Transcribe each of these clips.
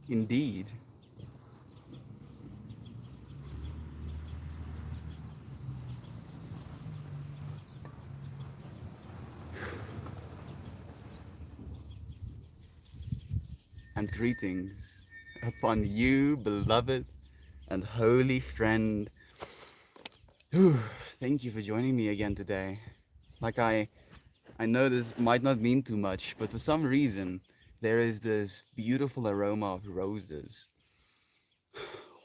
Indeed. And greetings upon you, beloved and holy friend. Whew, thank you for joining me again today. Like I know this might not mean too much, but for some reason there is this beautiful aroma of roses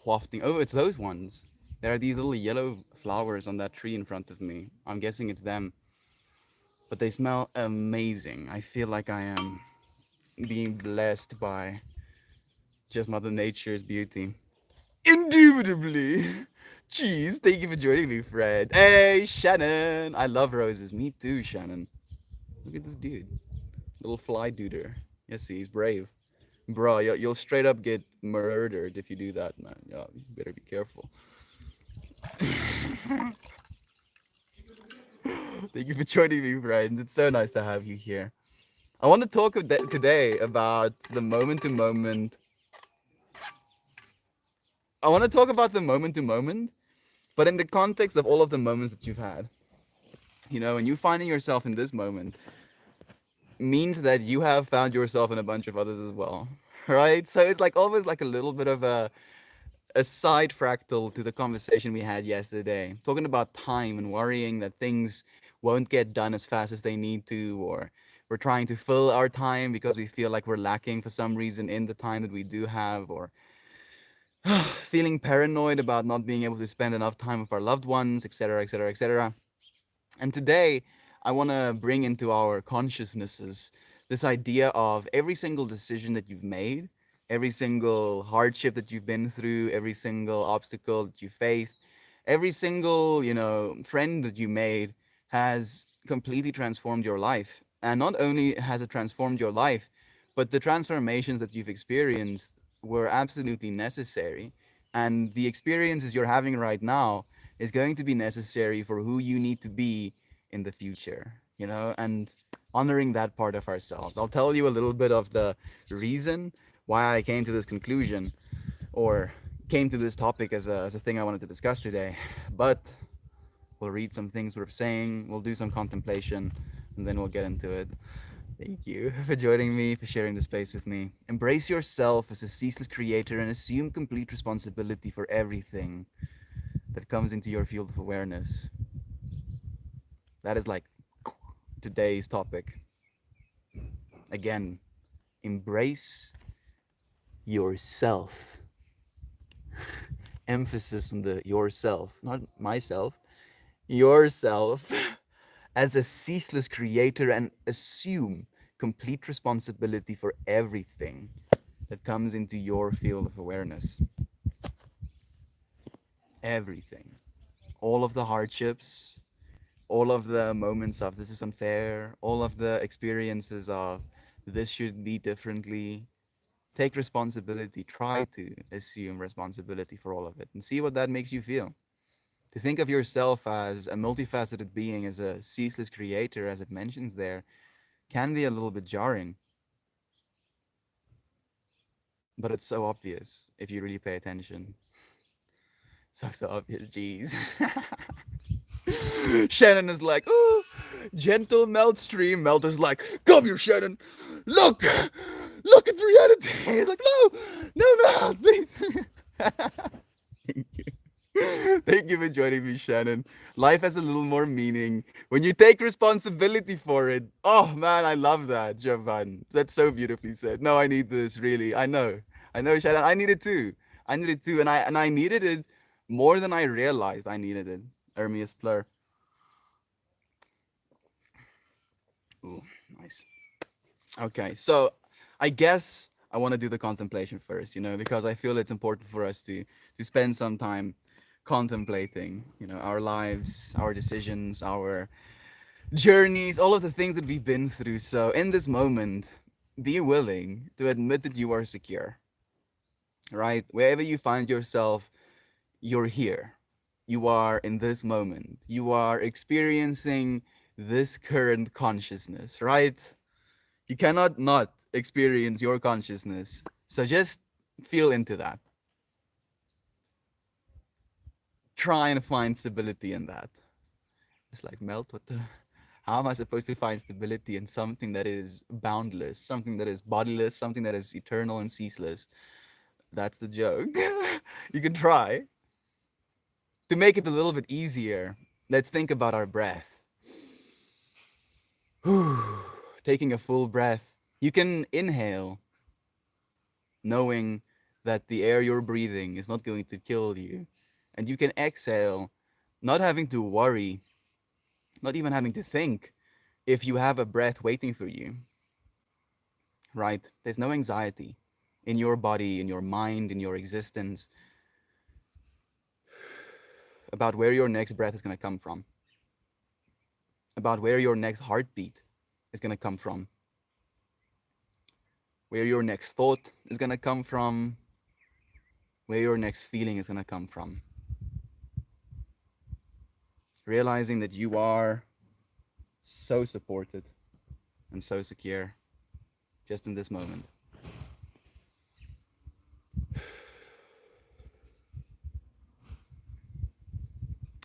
wafting. Oh, it's those ones. There are these little yellow flowers on that tree in front of me. I'm guessing it's them, but they smell amazing. I feel like I am being blessed by just Mother Nature's beauty. Indubitably. Jeez, thank you for joining me, Fred. Hey, Shannon. I love roses. Me too, Shannon. Look at this dude. Little fly duder. Yes, he's brave. Bro, you'll straight up get murdered if you do that, man. Yeah, you better be careful. Thank you for joining me, friends. It's so nice to have you here. I want to talk today about the moment to moment. I want to talk about the moment to moment, but in the context of all of the moments that you've had. You know, and you finding yourself in this moment means that you have found yourself in a bunch of others as well, right? So it's like almost like a little bit of a side fractal to the conversation we had yesterday, talking about time and worrying that things won't get done as fast as they need to, or we're trying to fill our time because we feel like we're lacking for some reason in the time that we do have, or feeling paranoid about not being able to spend enough time with our loved ones, etc., etc., etc. And today, I want to bring into our consciousnesses this idea of every single decision that you've made, every single hardship that you've been through, every single obstacle that you faced, every single, friend that you made has completely transformed your life. And not only has it transformed your life, but the transformations that you've experienced were absolutely necessary. And the experiences you're having right now is going to be necessary for who you need to be in the future, and honoring that part of ourselves. I'll tell you a little bit of the reason why I came to this conclusion or came to this topic as a thing I wanted to discuss today. But we'll read some things worth saying, we'll do some contemplation, and then we'll get into it. Thank you for joining me, for sharing the space with me. Embrace yourself as a ceaseless creator and assume complete responsibility for everything that comes into your field of awareness. That is like today's topic. Again, embrace yourself. Emphasis on the yourself, not myself, yourself as a ceaseless creator and assume complete responsibility for everything that comes into your field of awareness. Everything. All of the hardships, all of the moments of this is unfair, all of the experiences of this should be differently. Take responsibility, try to assume responsibility for all of it and see what that makes you feel. To think of yourself as a multifaceted being, as a ceaseless creator, as it mentions there, can be a little bit jarring, but it's so obvious if you really pay attention. So obvious, jeez. Shannon is like, oh, gentle melt stream. Melt is like, come here, Shannon. Look, look at reality. He's like, no, no, Melt, please. Thank you. Thank you for joining me, Shannon. Life has a little more meaning when you take responsibility for it. Oh man, I love that, Jovan. That's so beautifully said. No, I need this, really. I know, Shannon. I need it too. I need it too, and I needed it more than I realized I needed it. Ermias Plur. Ooh, nice. Okay, so I guess I want to do the contemplation first, because I feel it's important for us to spend some time contemplating, our lives, our decisions, our journeys, all of the things that we've been through. So in this moment, be willing to admit that you are secure, right? Wherever you find yourself, you're here. You are in this moment. You are experiencing this current consciousness, right? You cannot not experience your consciousness. So just Feel into that. Try and find stability in that. It's like, Melt, what the, how am I supposed to find stability in something that is boundless, something that is bodiless, something that is eternal and ceaseless? That's the joke. You can try. To make it a little bit easier, let's think about our breath. Taking a full breath. You can inhale knowing that the air you're breathing is not going to kill you. And you can exhale not having to worry, not even having to think if you have a breath waiting for you, right? There's no anxiety in your body, in your mind, in your existence about where your next breath is going to come from, about where your next heartbeat is going to come from, where your next thought is going to come from, where your next feeling is going to come from. Realizing that you are so supported and so secure just in this moment.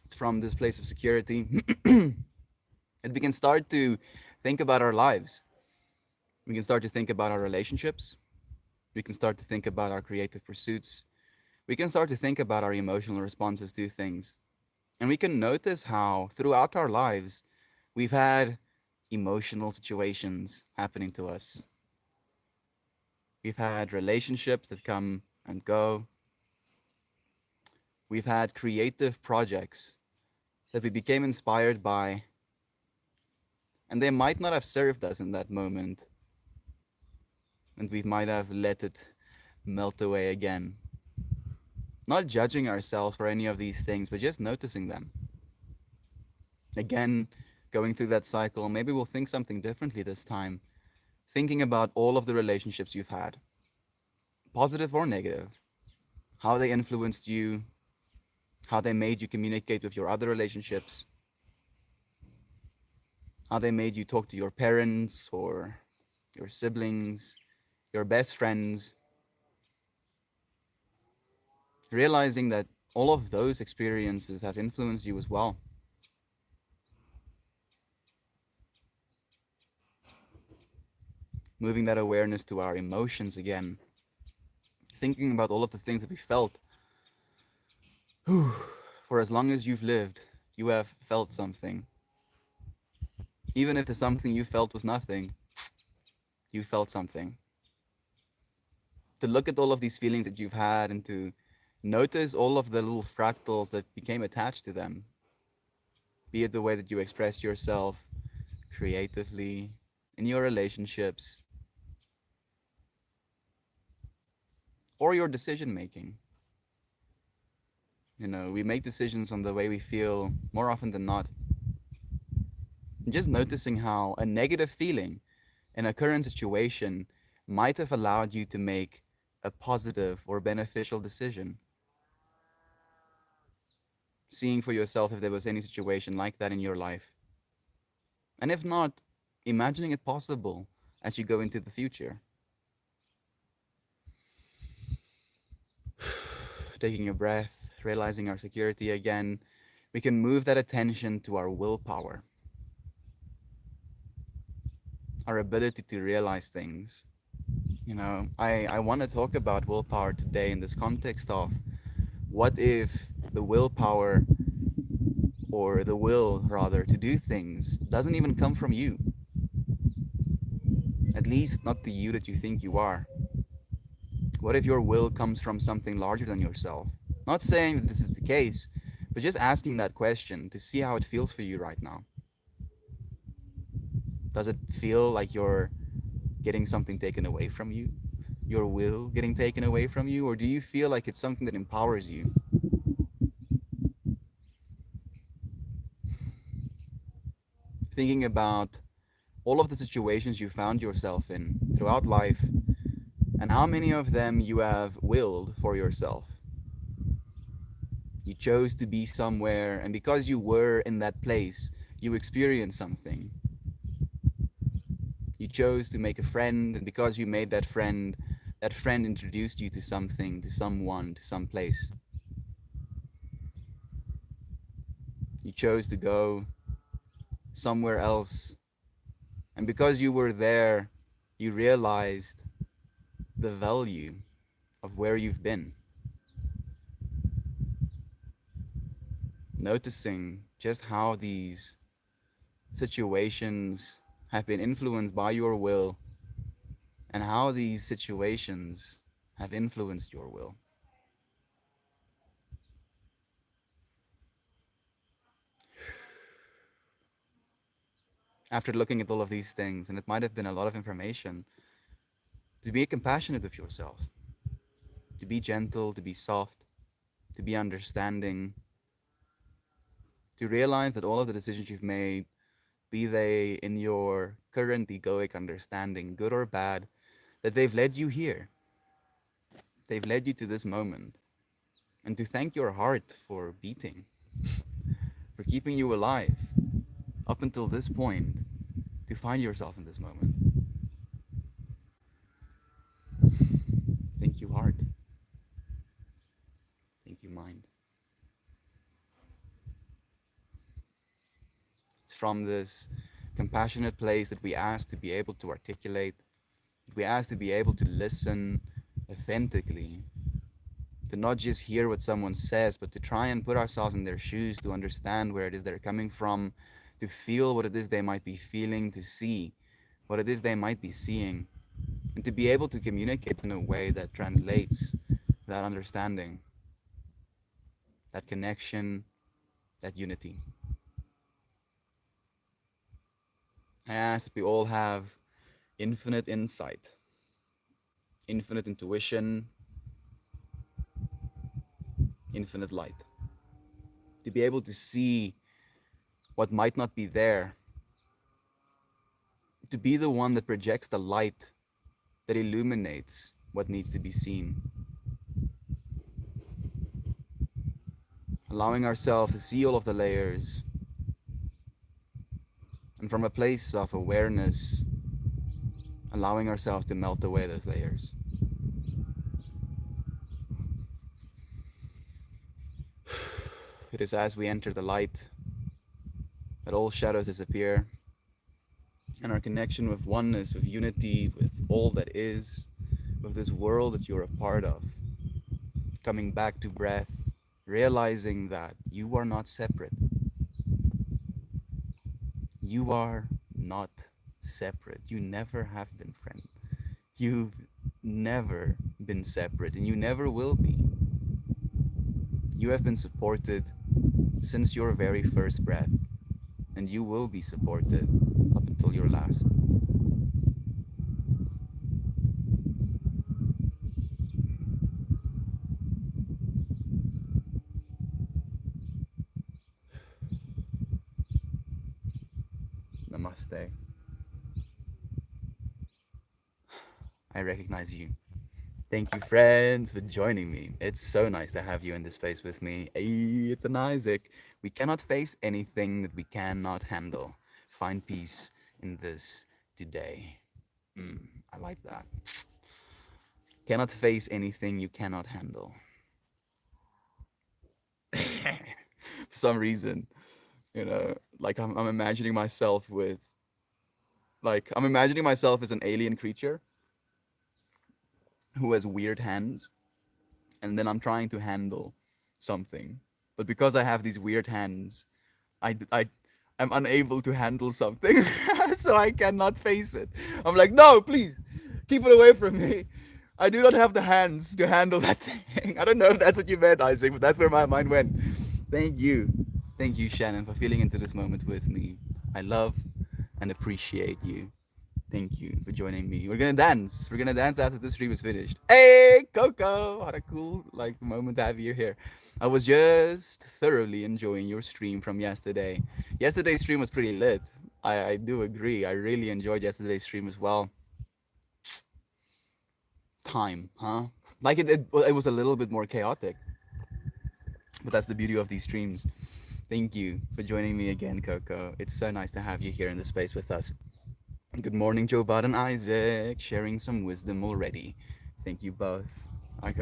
It's from this place of security that we can start to think about our lives. We can start to think about our relationships. We can start to think about our creative pursuits. We can start to think about our emotional responses to things. And we can notice how throughout our lives, we've had emotional situations happening to us. We've had relationships that come and go. We've had creative projects that we became inspired by, and they might not have served us in that moment, and we might have let it melt away again. Not judging ourselves for any of these things, but just noticing them. Again, going through that cycle, maybe we'll think something differently this time. Thinking about all of the relationships you've had, positive or negative, how they influenced you, how they made you communicate with your other relationships, how they made you talk to your parents or your siblings, your best friends, realizing that all of those experiences have influenced you as well. Moving that awareness to our emotions again, thinking about all of the things that we felt. For as long as you've lived, you have felt something. Even if the something you felt was nothing, you felt something. To look at all of these feelings that you've had and to notice all of the little fractals that became attached to them, be it the way that you express yourself creatively, in your relationships, or your decision making. You know, we make decisions on the way we feel more often than not. And just noticing how a negative feeling in a current situation might have allowed you to make a positive or beneficial decision. Seeing for yourself if there was any situation like that in your life. And if not, imagining it possible as you go into the future. Taking a breath, realizing our security again, we can move that attention to our willpower, our ability to realize things. You know, I want to talk about willpower today in this context of what if the willpower, or the will rather, to do things doesn't even come from you? At least not the you that you think you are. What if your will comes from something larger than yourself? Not saying that this is the case, but just asking that question to see how it feels for you right now. Does it feel like you're getting something taken away from you? Your will getting taken away from you? Or do you feel like it's something that empowers you? Thinking about all of the situations you found yourself in throughout life and how many of them you have willed for yourself. You chose to be somewhere, and because you were in that place, you experienced something. You chose to make a friend, and because you made that friend, that friend introduced you to something, to someone, to some place. You chose to go somewhere else, and because you were there, you realized the value of where you've been. Noticing just how these situations have been influenced by your will and how these situations have influenced your will. After looking at all of these things, and it might have been a lot of information, to be compassionate of yourself, to be gentle, to be soft, to be understanding, to realize that all of the decisions you've made, be they in your current egoic understanding, good or bad, that they've led you here. They've led you to this moment. And to thank your heart for beating, for keeping you alive up until this point, to find yourself in this moment. Thank you, heart. Thank you, mind. It's from this compassionate place that we ask to be able to articulate, we ask to be able to listen authentically, to not just hear what someone says, but to try and put ourselves in their shoes, to understand where it is they're coming from, to feel what it is they might be feeling, to see what it is they might be seeing, and to be able to communicate in a way that translates that understanding, that connection, that unity. I ask that we all have infinite insight, infinite intuition, infinite light, to be able to see what might not be there, to be the one that projects the light that illuminates what needs to be seen, allowing ourselves to see all of the layers, and from a place of awareness, allowing ourselves to melt away those layers. It is as we enter the light that all shadows disappear, and our connection with oneness, with unity, with all that is, with this world that you're a part of, coming back to breath, realizing that you are not separate. You are not separate. You never have been, friend. You've never been separate, and you never will be. You have been supported since your very first breath, and you will be supported up until your last. Namaste. I recognize you. Thank you, friends, for joining me. It's so nice to have you in this space with me. Hey, it's an Isaac. We cannot face anything that we cannot handle. Find peace in this today. I like that. Cannot face anything you cannot handle. For some reason, like I'm imagining myself with, like, I'm imagining myself as an alien creature who has weird hands, and then I'm trying to handle something. But because I have these weird hands, I am unable to handle something, so I cannot face it. I'm like, no, please, keep it away from me. I do not have the hands to handle that thing. I don't know if that's what you meant, Isaac, but that's where my mind went. Thank you. Thank you, Shannon, for feeling into this moment with me. I love and appreciate you. Thank you for joining me. We're gonna dance. We're gonna dance after this stream is finished. Hey, Coco! What a cool moment to have you here. I was just thoroughly enjoying your stream from yesterday. Yesterday's stream was pretty lit. I do agree. I really enjoyed yesterday's stream as well. Time, huh? Like it was a little bit more chaotic, but that's the beauty of these streams. Thank you for joining me again, Coco. It's so nice to have you here in the space with us. Good morning, Joe Biden Isaac, sharing some wisdom already. Thank you both. Like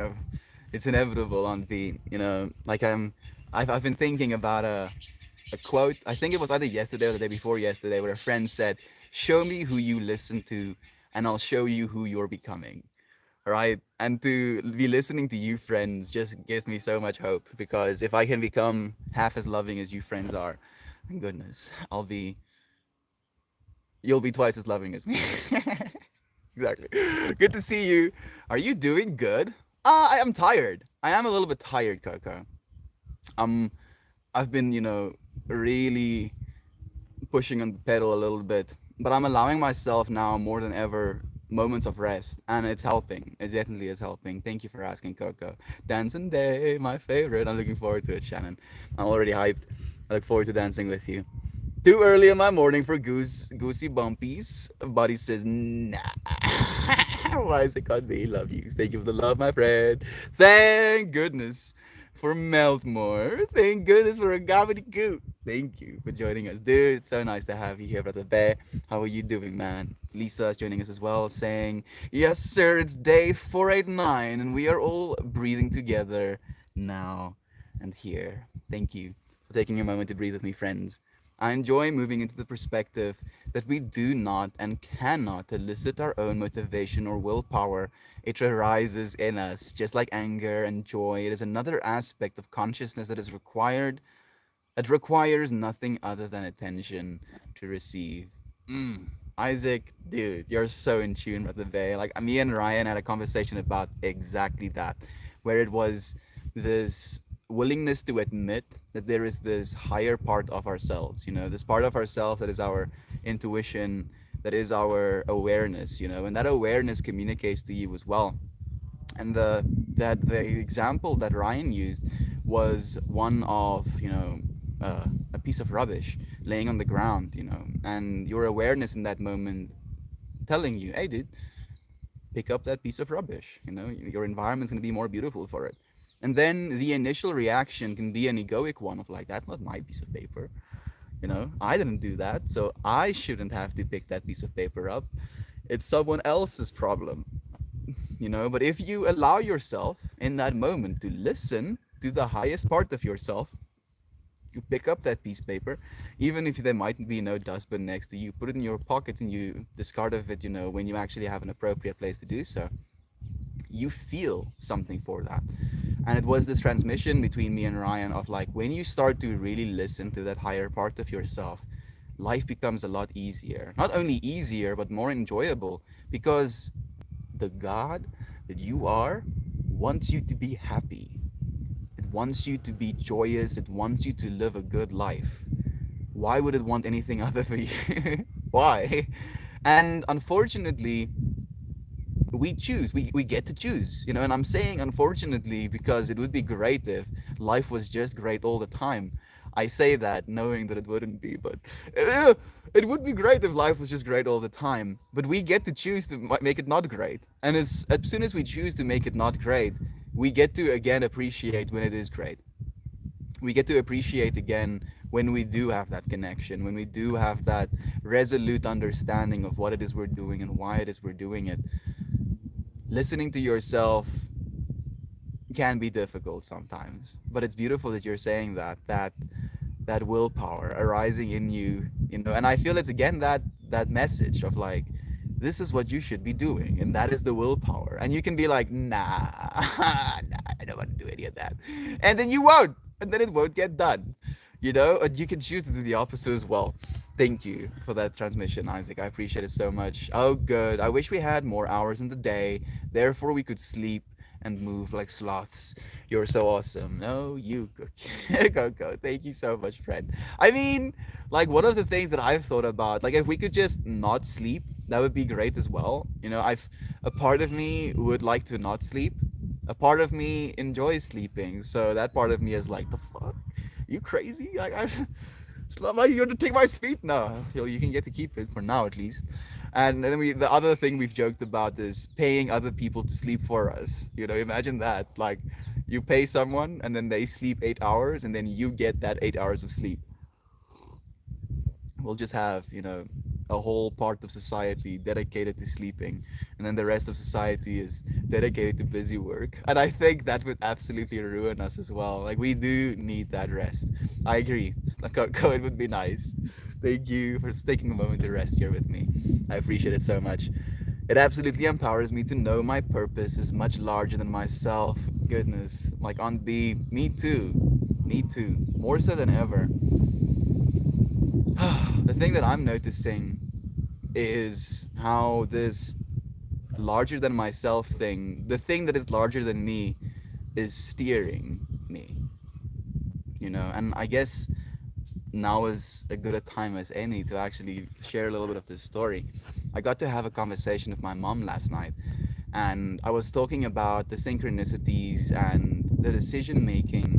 it's inevitable on the, I've been thinking about a quote. I think it was either yesterday or the day before yesterday, where a friend said, "Show me who you listen to, and I'll show you who you're becoming." Right? And to be listening to you friends just gives me so much hope, because if I can become half as loving as you friends are, thank goodness, you'll be twice as loving as me. Exactly. Good to see you. Are you doing good? I am tired. I am a little bit tired, Coco. Um, I've been, really pushing on the pedal a little bit, but I'm allowing myself now more than ever moments of rest, and it's helping. It definitely is helping. Thank you for asking, Coco. Dancing Day, my favorite. I'm looking forward to it, Shannon. I'm already hyped. I look forward to dancing with you. Too early in my morning for goosey bumpies. Buddy says, nah. Why is it called me? Love you. Thank you for the love, my friend. Thank goodness for Meltmore. Thank goodness for a Goo. Thank you for joining us, dude. It's so nice to have you here, Brother Bear. How are you doing, man? Lisa is joining us as well, saying, yes, sir, it's day 489, and we are all breathing together now and here. Thank you for taking a moment to breathe with me, friends. I enjoy moving into the perspective that we do not and cannot elicit our own motivation or willpower. It arises in us, just like anger and joy. It is another aspect of consciousness that is required. It requires nothing other than attention to receive. Isaac, dude, you're so in tune with the Bay. Like me and Ryan had a conversation about exactly that, where it was this willingness to admit that there is this higher part of ourselves, this part of ourselves that is our intuition, that is our awareness, and that awareness communicates to you as well. And the example that Ryan used was one of a piece of rubbish laying on the ground, and your awareness in that moment telling you, hey dude, pick up that piece of rubbish, your environment's going to be more beautiful for it. And then the initial reaction can be an egoic one of like, that's not my piece of paper, I didn't do that, so I shouldn't have to pick that piece of paper up. It's someone else's problem. But if you allow yourself in that moment to listen to the highest part of yourself, you pick up that piece of paper, even if there might be no dustbin next to you, put it in your pocket and you discard of it, when you actually have an appropriate place to do so. You feel something for that. And it was this transmission between me and Ryan of like, when you start to really listen to that higher part of yourself, life becomes a lot easier. Not only easier, but more enjoyable, because the God that you are wants you to be happy. It wants you to be joyous. It wants you to live a good life. Why would it want anything other for you? Why? And unfortunately, we get to choose, and I'm saying unfortunately because it would be great if life was just great all the time. I say that knowing that it wouldn't be, but uh, it would be great if life was just great all the time, but we get to choose to make it not great. And as soon as we choose to make it not great, we get to again appreciate when it is great. We get to appreciate again when we do have that connection, when we do have that resolute understanding of what it is we're doing and why it is we're doing it. Listening to yourself can be difficult sometimes, but it's beautiful that you're saying that willpower arising in you, and I feel it's again that message of like, this is what you should be doing, and that is the willpower. And you can be like, nah, nah, I don't want to do any of that, and then you won't, and then it won't get done, and you can choose to do the opposite as well. Thank you for that transmission, Isaac. I appreciate it so much. Oh, good. I wish we had more hours in the day. Therefore, we could sleep and move like sloths. You're so awesome. No, you Coco. Thank you so much, friend. I mean, like one of the things that I've thought about, like if we could just not sleep, that would be great as well. A part of me would like to not sleep. A part of me enjoys sleeping. So that part of me is like, the fuck? You crazy? Like Slama, you want to take my seat? No, you can get to keep it for now at least. And then the other thing we've joked about is paying other people to sleep for us. Imagine that. Like, you pay someone and then they sleep 8 hours and then you get that 8 hours of sleep. We'll just have, a whole part of society dedicated to sleeping, and then the rest of society is dedicated to busy work. And I think that would absolutely ruin us as well. Like, we do need that rest. I agree. Like, it would be nice. Thank you for taking a moment to rest here with me. I appreciate it so much. It absolutely empowers me to know my purpose is much larger than myself. Goodness, like on B, me too. Me too. More so than ever. The thing that I'm noticing is how this larger than myself thing, the thing that is larger than me, is steering me, and I guess now is a good a time as any to actually share a little bit of this story. I got to have a conversation with my mom last night, and I was talking about the synchronicities and the decision making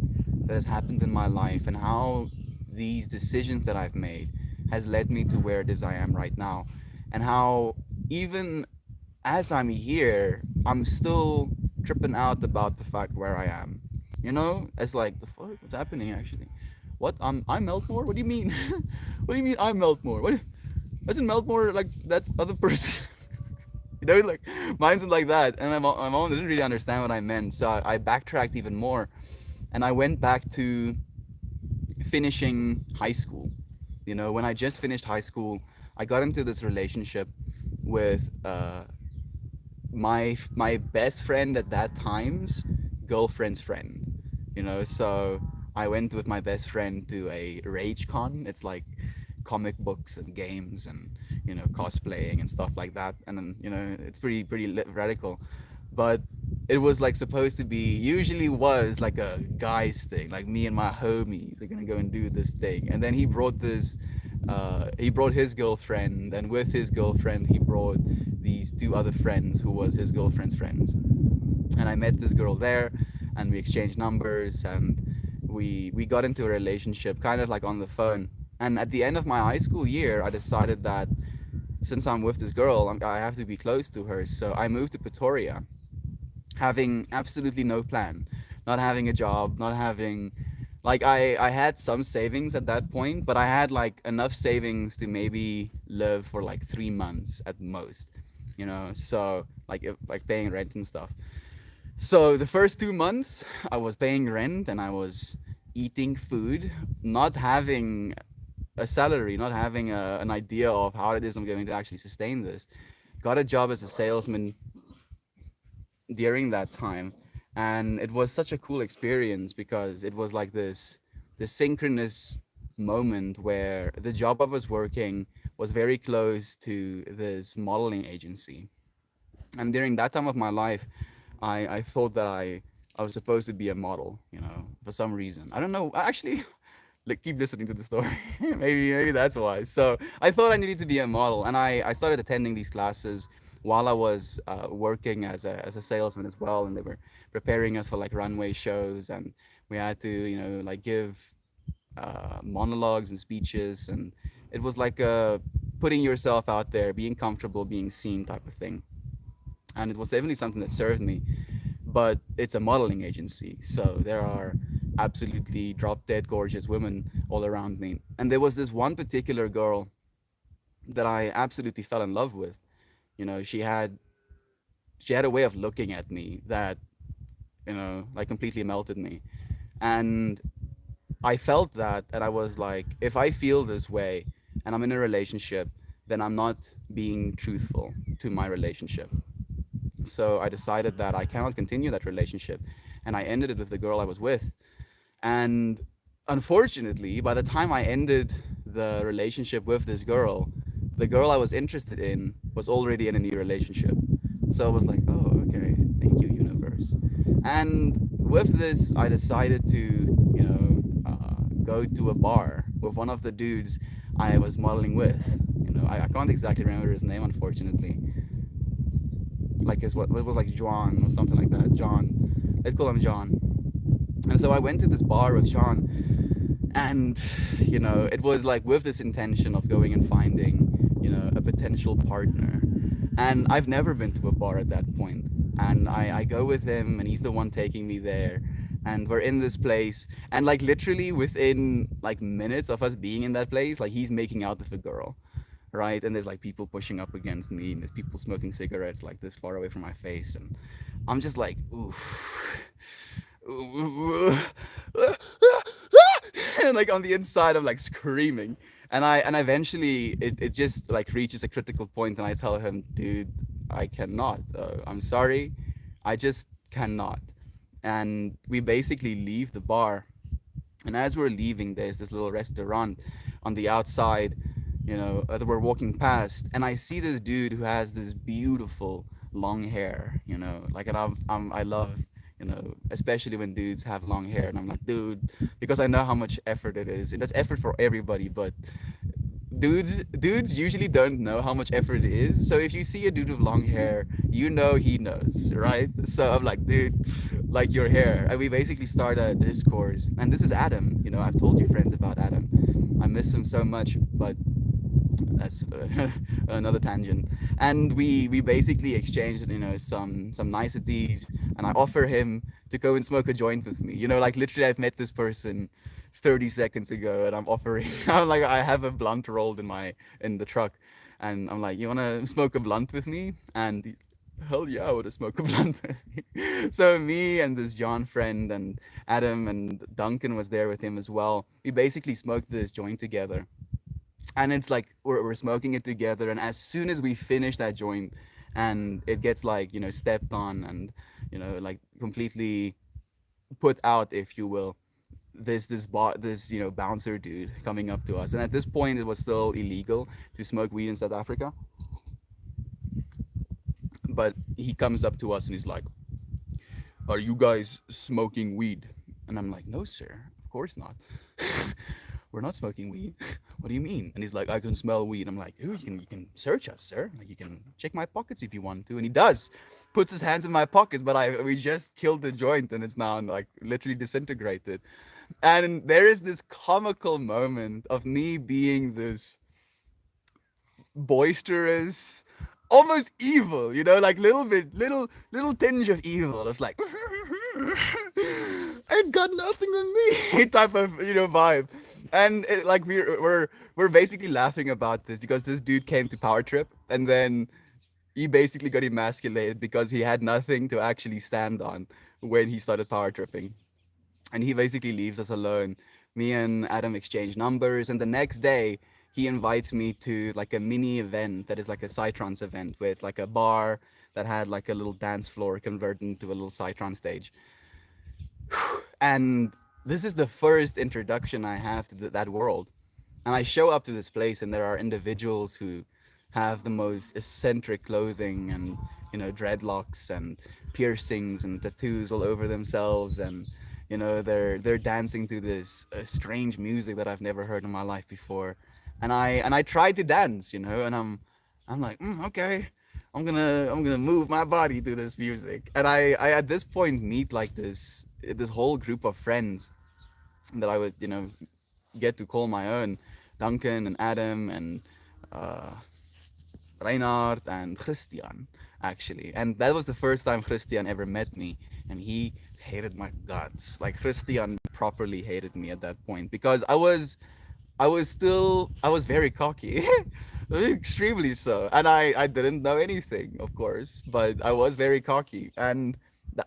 that has happened in my life, and how these decisions that I've made has led me to where it is I am right now, and how even as I'm here, I'm still tripping out about the fact where I am. It's like, the fuck, what's happening actually? What? I'm Meltmore? What do you mean? What do you mean I'm Meltmore? What? Isn't Meltmore like that other person? Like, mine's like that. And my mom didn't really understand what I meant, so I backtracked even more, and I went back to finishing high school. When I just finished high school, I got into this relationship with my best friend at that time's girlfriend's friend. So I went with my best friend to a rage con. It's like comic books and games and cosplaying and stuff like that, and then it's pretty radical, but it was like supposed to be, usually was like a guys thing, like me and my homies are gonna go and do this thing. And then he brought his girlfriend, and with his girlfriend he brought these two other friends who was his girlfriend's friends. And I met this girl there, and we exchanged numbers, and we got into a relationship kind of like on the phone. And at the end of my high school year, I decided that since I'm with this girl, I have to be close to her. So I moved to Pretoria, having absolutely no plan, not having a job, not having, like, I had some savings at that point, but I had like enough savings to maybe live for like 3 months at most, so like, like paying rent and stuff. So the first 2 months I was paying rent, and I was eating food, not having a salary, not having an idea of how it is I'm going to actually sustain this. Got a job as a salesman during that time, and it was such a cool experience because it was like this synchronous moment where the job I was working was very close to this modeling agency. And during that time of my life, I thought that I was supposed to be a model, for some reason. I don't know. Actually, like, keep listening to the story. Maybe that's why. So I thought I needed to be a model, and I started attending these classes while I was working as a salesman as well, and they were preparing us for like runway shows, and we had to like give monologues and speeches, and it was like putting yourself out there, being comfortable, being seen type of thing. And it was definitely something that served me. But it's a modeling agency, so there are absolutely drop dead gorgeous women all around me. And there was this one particular girl that I absolutely fell in love with. She had a way of looking at me that like completely melted me. And I felt that, and I was like, if I feel this way and I'm in a relationship, then I'm not being truthful to my relationship. So I decided that I cannot continue that relationship, and I ended it with the girl I was with. And unfortunately, by the time I ended the relationship with this girl, the girl I was interested in was already in a new relationship. So I was like, oh, okay, thank you, universe. And with this, I decided to, go to a bar with one of the dudes I was modeling with. I can't exactly remember his name, unfortunately. Like, what it was, like Juan or something like that. John. Let's call him John. And so I went to this bar with Sean, and it was like with this intention of going and finding a potential partner. And I've never been to a bar at that point, and I go with him, and he's the one taking me there, and we're in this place, and like literally within like minutes of us being in that place, like, he's making out with a girl. right? And there's like people pushing up against me, and there's people smoking cigarettes like this far away from my face, and I'm just like, oof. And like on the inside I'm like screaming, and eventually it just like reaches a critical point, and I tell him, dude, I cannot, I'm sorry, I just cannot. And we basically leave the bar, and as we're leaving, there's this little restaurant on the outside, that we're walking past, and I see this dude who has this beautiful long hair, like, and I love, especially when dudes have long hair, and I'm like, dude, because I know how much effort it is, and that's effort for everybody, but dudes usually don't know how much effort it is. So if you see a dude with long hair, he knows, right? So I'm like, dude, like your hair. And we basically start a discourse. And this is Adam. I've told you friends about Adam. I miss him so much, but that's another tangent. And we basically exchanged, some niceties, and I offer him to go and smoke a joint with me. Like literally, I've met this person 30 seconds ago, and I'm offering. I'm like, I have a blunt rolled in the truck, and I'm like, you wanna smoke a blunt with me? And hell yeah, I would have smoked a blunt with you. So me and this John friend and Adam and Duncan was there with him as well. We basically smoked this joint together, and it's like we're smoking it together, and as soon as we finish that joint and it gets like stepped on and like completely put out, if you will, this bouncer dude coming up to us, and at this point it was still illegal to smoke weed in South Africa, but he comes up to us and he's like, are you guys smoking weed? And I'm like, no sir, of course not. We're not smoking weed. What do you mean? And he's like, I can smell weed. I'm like, ooh, you can search us, sir. Like, you can check my pockets if you want to. And he does, puts his hands in my pockets, but we just killed the joint, and it's now like literally disintegrated. And there is this comical moment of me being this boisterous, almost evil, like little tinge of evil. It's like, I've got nothing on me type of vibe. And like we're basically laughing about this because this dude came to Power Trip, and then he basically got emasculated because he had nothing to actually stand on when he started power tripping, and he basically leaves us alone. Me and Adam exchange numbers, and the next day he invites me to like a mini event that is like a psytrance event, where it's like a bar that had like a little dance floor converted into a little psytrance stage. And this is the first introduction I have to that world. And I show up to this place, and there are individuals who have the most eccentric clothing, and dreadlocks and piercings and tattoos all over themselves, and they're dancing to this strange music that I've never heard in my life before. And I tried to dance, and I'm like, okay, I'm gonna move my body to this music. And I at this point meet like this whole group of friends that I would get to call my own, Duncan and Adam and uh, Reinhard and Christian, actually. And that was the first time Christian ever met me, and he hated my guts. Like, Christian properly hated me at that point because I was very cocky. Extremely so. And I didn't know anything, of course, but I was very cocky. And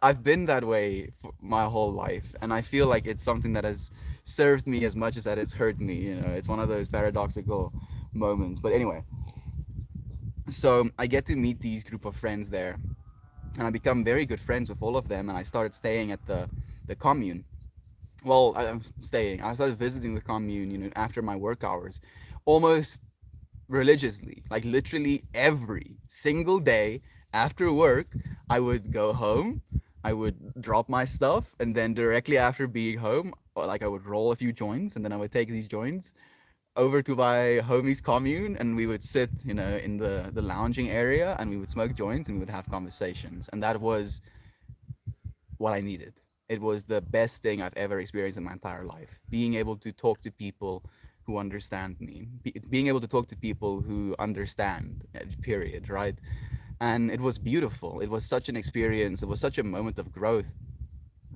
I've been that way for my whole life. And I feel like it's something that has served me as much as that it's hurt me. It's one of those paradoxical moments. But anyway, so I get to meet these group of friends there, and I become very good friends with all of them. And I started staying at the commune. Well, I'm staying. I started visiting the commune, after my work hours, almost religiously, like literally every single day after work. I would go home, I would drop my stuff, and then directly after being home, like, I would roll a few joints, and then I would take these joints over to my homie's commune, and we would sit, in the lounging area, and we would smoke joints, and we would have conversations. And that was what I needed. It was the best thing I've ever experienced in my entire life. Being able to talk to people who understand me, being able to talk to people who understand, period, right? And it was beautiful. It was such an experience. It was such a moment of growth.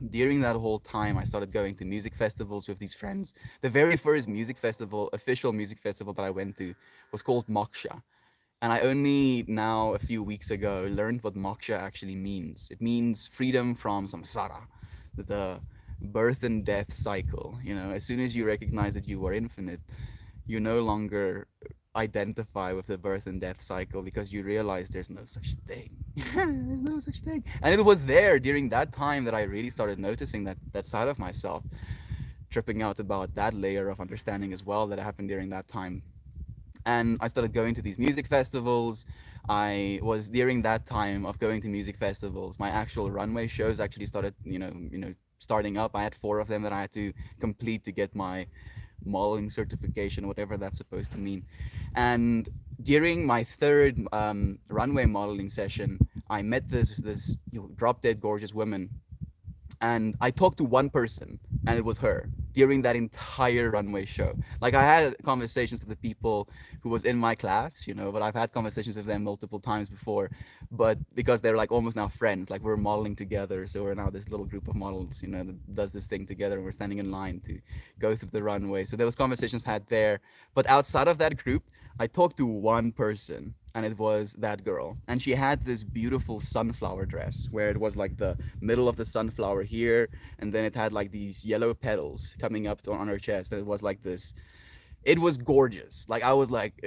During that whole time, I started going to music festivals with these friends. The very first music festival, official music festival that I went to was called Moksha. And I only now, a few weeks ago, learned what moksha actually means. It means freedom from samsara, the birth and death cycle. You know, as soon as you recognize that you are infinite, you no longer identify with the birth and death cycle because you realize there's no such thing. There's no such thing. And it was there during that time that I really started noticing that side of myself, tripping out about that layer of understanding as well that happened during that time. And I started going to these music festivals. I was during that time of going to music festivals, my actual runway shows actually started, starting up. I had four of them that I had to complete to get my modeling certification, whatever that's supposed to mean. And during my third runway modeling session, I met this drop dead gorgeous woman, and I talked to one person, and it was her during that entire runway show. Like I had conversations with the people who was in my class, but I've had conversations with them multiple times before, but because they're like almost now friends, like we're modeling together, so we're now this little group of models, that does this thing together, and we're standing in line to go through the runway. So there was conversations had there, but outside of that group, I talked to one person, and it was that girl. And she had this beautiful sunflower dress where it was like the middle of the sunflower here, and then it had like these yellow petals coming up on her chest. And it was like this. It was gorgeous. Like I was like,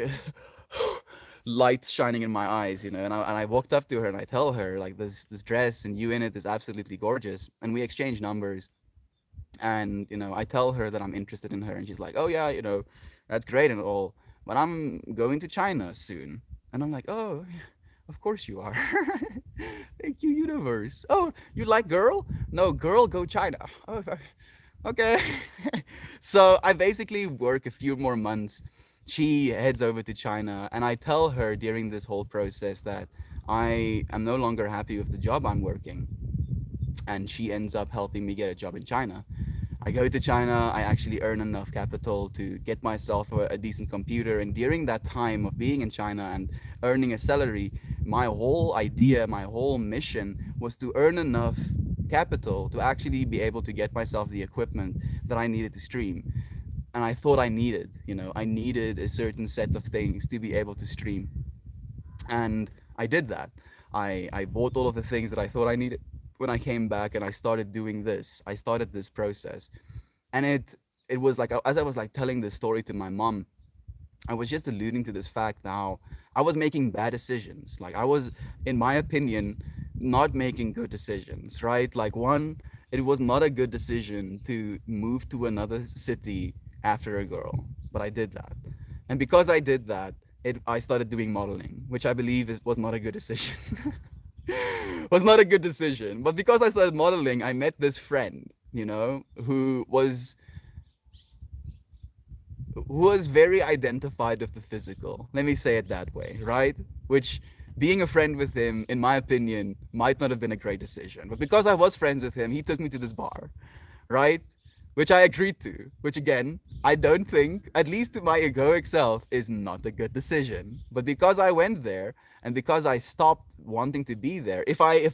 lights shining in my eyes, and I walked up to her and I tell her like this dress and you in it is absolutely gorgeous. And we exchange numbers, and I tell her that I'm interested in her, and she's like, oh yeah, that's great and all, but I'm going to China soon. And I'm like, oh, of course you are. Thank you, universe. Oh, you like girl? No, girl, go China. Oh, okay. So I basically work a few more months. She heads over to China, and I tell her during this whole process that I am no longer happy with the job I'm working, and she ends up helping me get a job in China. I go to China, I actually earn enough capital to get myself a decent computer. And during that time of being in China and earning a salary, my whole idea, my whole mission was to earn enough capital to actually be able to get myself the equipment that I needed to stream. And I thought I needed a certain set of things to be able to stream. And I did that. I bought all of the things that I thought I needed when I came back, and I started doing this. I started this process, and it was like as I was like telling this story to my mom, I was just alluding to this fact now. I was making bad decisions. Like I was, in my opinion, not making good decisions, right? Like one, it was not a good decision to move to another city after a girl, but I did that. And because I did that, I started doing modeling, which I believe was not a good decision. Was not a good decision. But because I started modeling, I met this friend, who was very identified with the physical. Let me say it that way, right? Which, being a friend with him, in my opinion, might not have been a great decision. But because I was friends with him, he took me to this bar, right? Which I agreed to. Which again, I don't think, at least to my egoic self, is not a good decision. But because I went there, and because I stopped wanting to be there, if I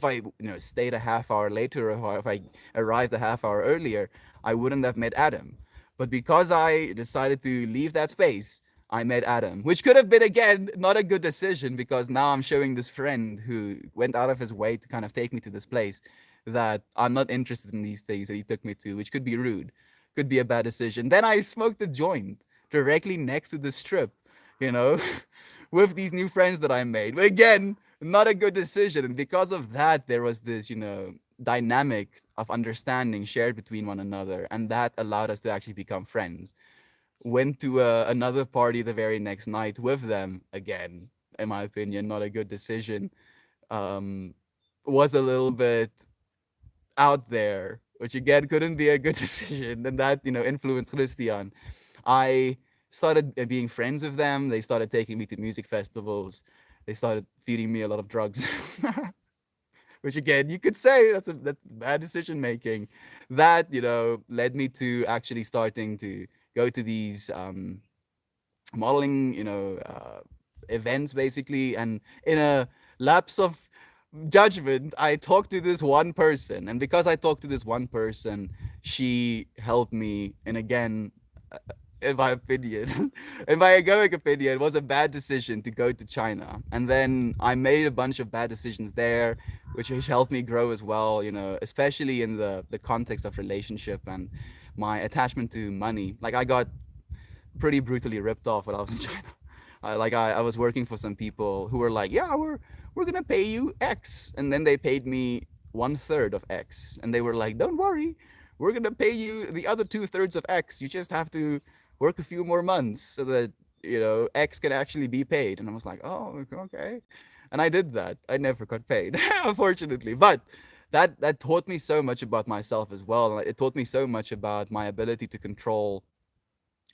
stayed a half hour later, or if I arrived a half hour earlier, I wouldn't have met Adam. But because I decided to leave that space, I met Adam, which could have been, again, not a good decision, because now I'm showing this friend who went out of his way to kind of take me to this place that I'm not interested in these things that he took me to, which could be rude, could be a bad decision. Then I smoked a joint directly next to the strip, you know, with these new friends that I made. But again, not a good decision. And because of that, there was this, dynamic of understanding shared between one another. And that allowed us to actually become friends. Went to another party the very next night with them again. In my opinion, not a good decision. Um, was a little bit out there, which again couldn't be a good decision. And that, influenced Christian. I started being friends with them. They started taking me to music festivals. They started feeding me a lot of drugs. Which again, you could say that's bad decision making. That, led me to actually starting to go to these modeling, events basically, and in a lapse of judgment, I talked to this one person, and because I talked to this one person, she helped me. And again, in my opinion, in my egoic opinion, it was a bad decision to go to China. And then I made a bunch of bad decisions there, which helped me grow as well. You know, especially in the context of relationship and my attachment to money. Like I got pretty brutally ripped off when I was in China. I was working for some people who were like, yeah, we're gonna pay you X, and then they paid me 1/3 of X, and they were like, don't worry, we're gonna pay you the other 2/3 of X. You just have to work a few more months so that X can actually be paid. And I was like, oh, okay, and I did that. I never got paid, unfortunately, but. That taught me so much about myself as well. It taught me so much about my ability to control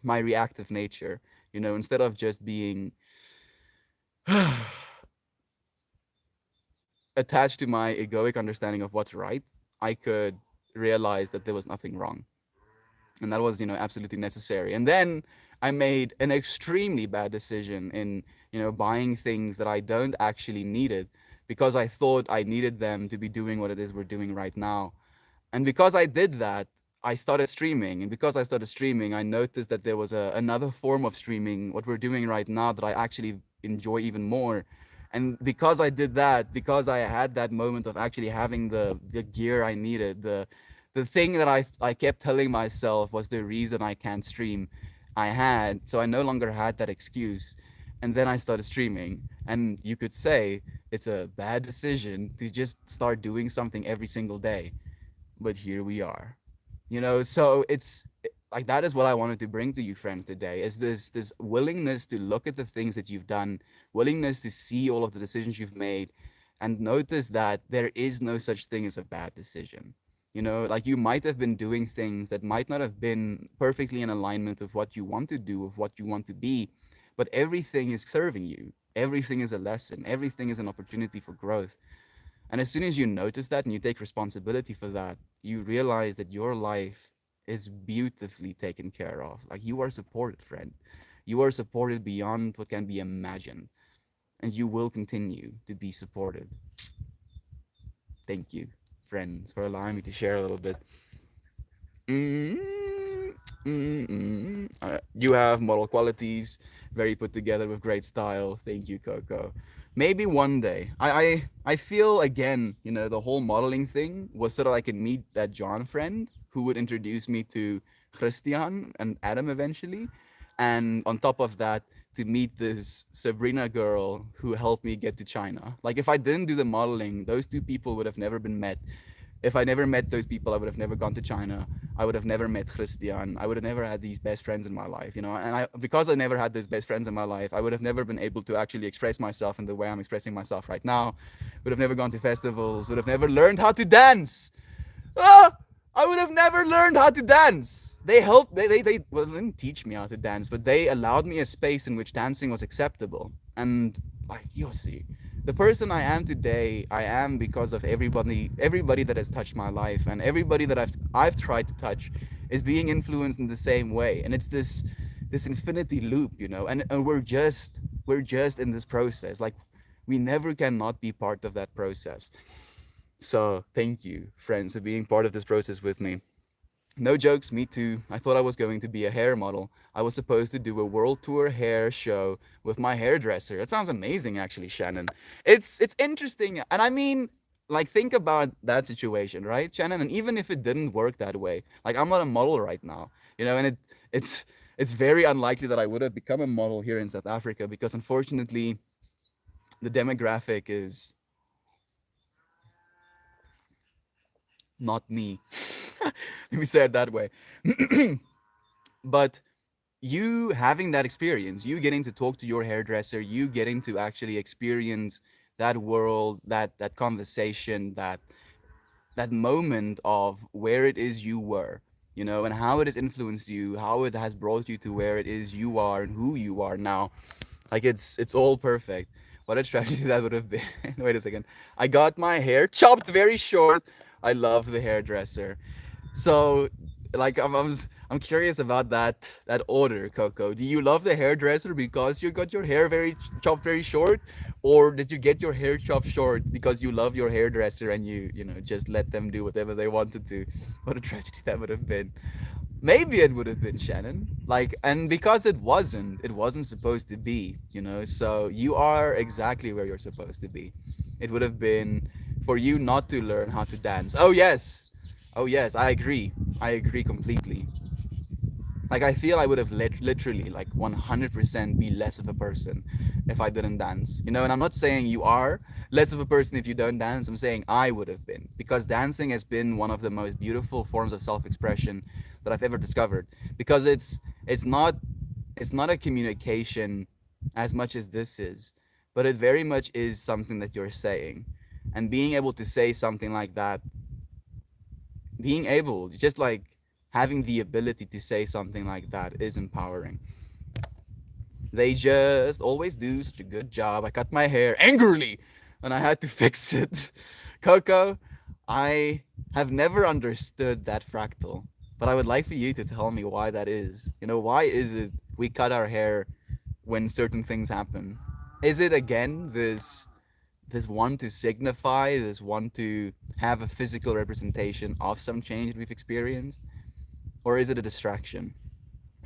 my reactive nature, instead of just being attached to my egoic understanding of what's right. I could realize that there was nothing wrong, and that was absolutely necessary. And then I made an extremely bad decision in buying things that I don't actually needed, because I thought I needed them to be doing what it is we're doing right now. And because I did that, I started streaming. And because I started streaming, I noticed that there was another form of streaming, what we're doing right now, that I actually enjoy even more. And because I did that, because I had that moment of actually having the gear I needed, the thing that I kept telling myself was the reason I can't stream, I had. So I no longer had that excuse. And then I started streaming. And you could say it's a bad decision to just start doing something every single day, but here we are. So it's like, that is what I wanted to bring to you friends today, is this willingness to look at the things that you've done, willingness to see all of the decisions you've made, and notice that there is no such thing as a bad decision. Like, you might have been doing things that might not have been perfectly in alignment with what you want to do, with what you want to be, but everything is serving you. Everything is a lesson, everything is an opportunity for growth. And as soon as you notice that and you take responsibility for that, you realize that your life is beautifully taken care of. Like, you are supported, friend. You are supported beyond what can be imagined. And you will continue to be supported. Thank you, friends, for allowing me to share a little bit. You have model qualities, very put together with great style. Thank you, Coco. Maybe one day. I feel, again, the whole modeling thing was so that I could meet that John friend who would introduce me to Christian and Adam eventually. And on top of that, to meet this Sabrina girl who helped me get to China. Like, if I didn't do the modeling, those two people would have never been met. If I never met those people, I would have never gone to China. I would have never met Christian. I would have never had these best friends in my life, And because I never had those best friends in my life, I would have never been able to actually express myself in the way I'm expressing myself right now. Would have never gone to festivals. Would have never learned how to dance. Ah! I would have never learned how to dance. They helped. Well, they didn't teach me how to dance, but they allowed me a space in which dancing was acceptable. And, like, you'll see, the person I am today, I am because of everybody that has touched my life, and everybody that I've tried to touch is being influenced in the same way. And it's this infinity loop, and we're just in this process. Like, we never cannot be part of that process. So thank you, friends, for being part of this process with me. No jokes, me too. I thought I was going to be a hair model. I was supposed to do a world tour hair show with my hairdresser. It sounds amazing, actually, Shannon. It's interesting. And I mean, like, think about that situation, right, Shannon? And even if it didn't work that way, like, I'm not a model right now, and it's very unlikely that I would have become a model here in South Africa, because unfortunately the demographic is not me. Let me say it that way. But you having that experience, you getting to talk to your hairdresser, you getting to actually experience that world, that conversation, that moment of where it is you were, and how it has influenced you, how it has brought you to where it is you are and who you are now. Like, it's all perfect. What a tragedy that would have been. Wait a second. I got my hair chopped very short. I love the hairdresser. So Like I'm curious about that order, Coco. Do you love the hairdresser because you got your hair chopped very short, or did you get your hair chopped short because you love your hairdresser and you just let them do whatever they wanted to? What a tragedy that would have been. Maybe it would have been Shannon. Like, and because it wasn't supposed to be. So you are exactly where you're supposed to be. It would have been for you not to learn how to dance. Oh yes. Oh yes, I agree. I agree completely. Like I feel I would have literally like 100% be less of a person if I didn't dance. And I'm not saying you are less of a person if you don't dance. I'm saying I would have been, because dancing has been one of the most beautiful forms of self-expression that I've ever discovered, because it's not a communication as much as this is, but it very much is something that you're saying. And being able to say something like that, being able, just like having the ability to say something like that is empowering. They just always do such a good job. I cut my hair angrily and I had to fix it. Coco, I have never understood that fractal, but I would like for you to tell me why that is. Why is it we cut our hair when certain things happen? Is it again this one to signify, this one to have a physical representation of some change that we've experienced? Or is it a distraction?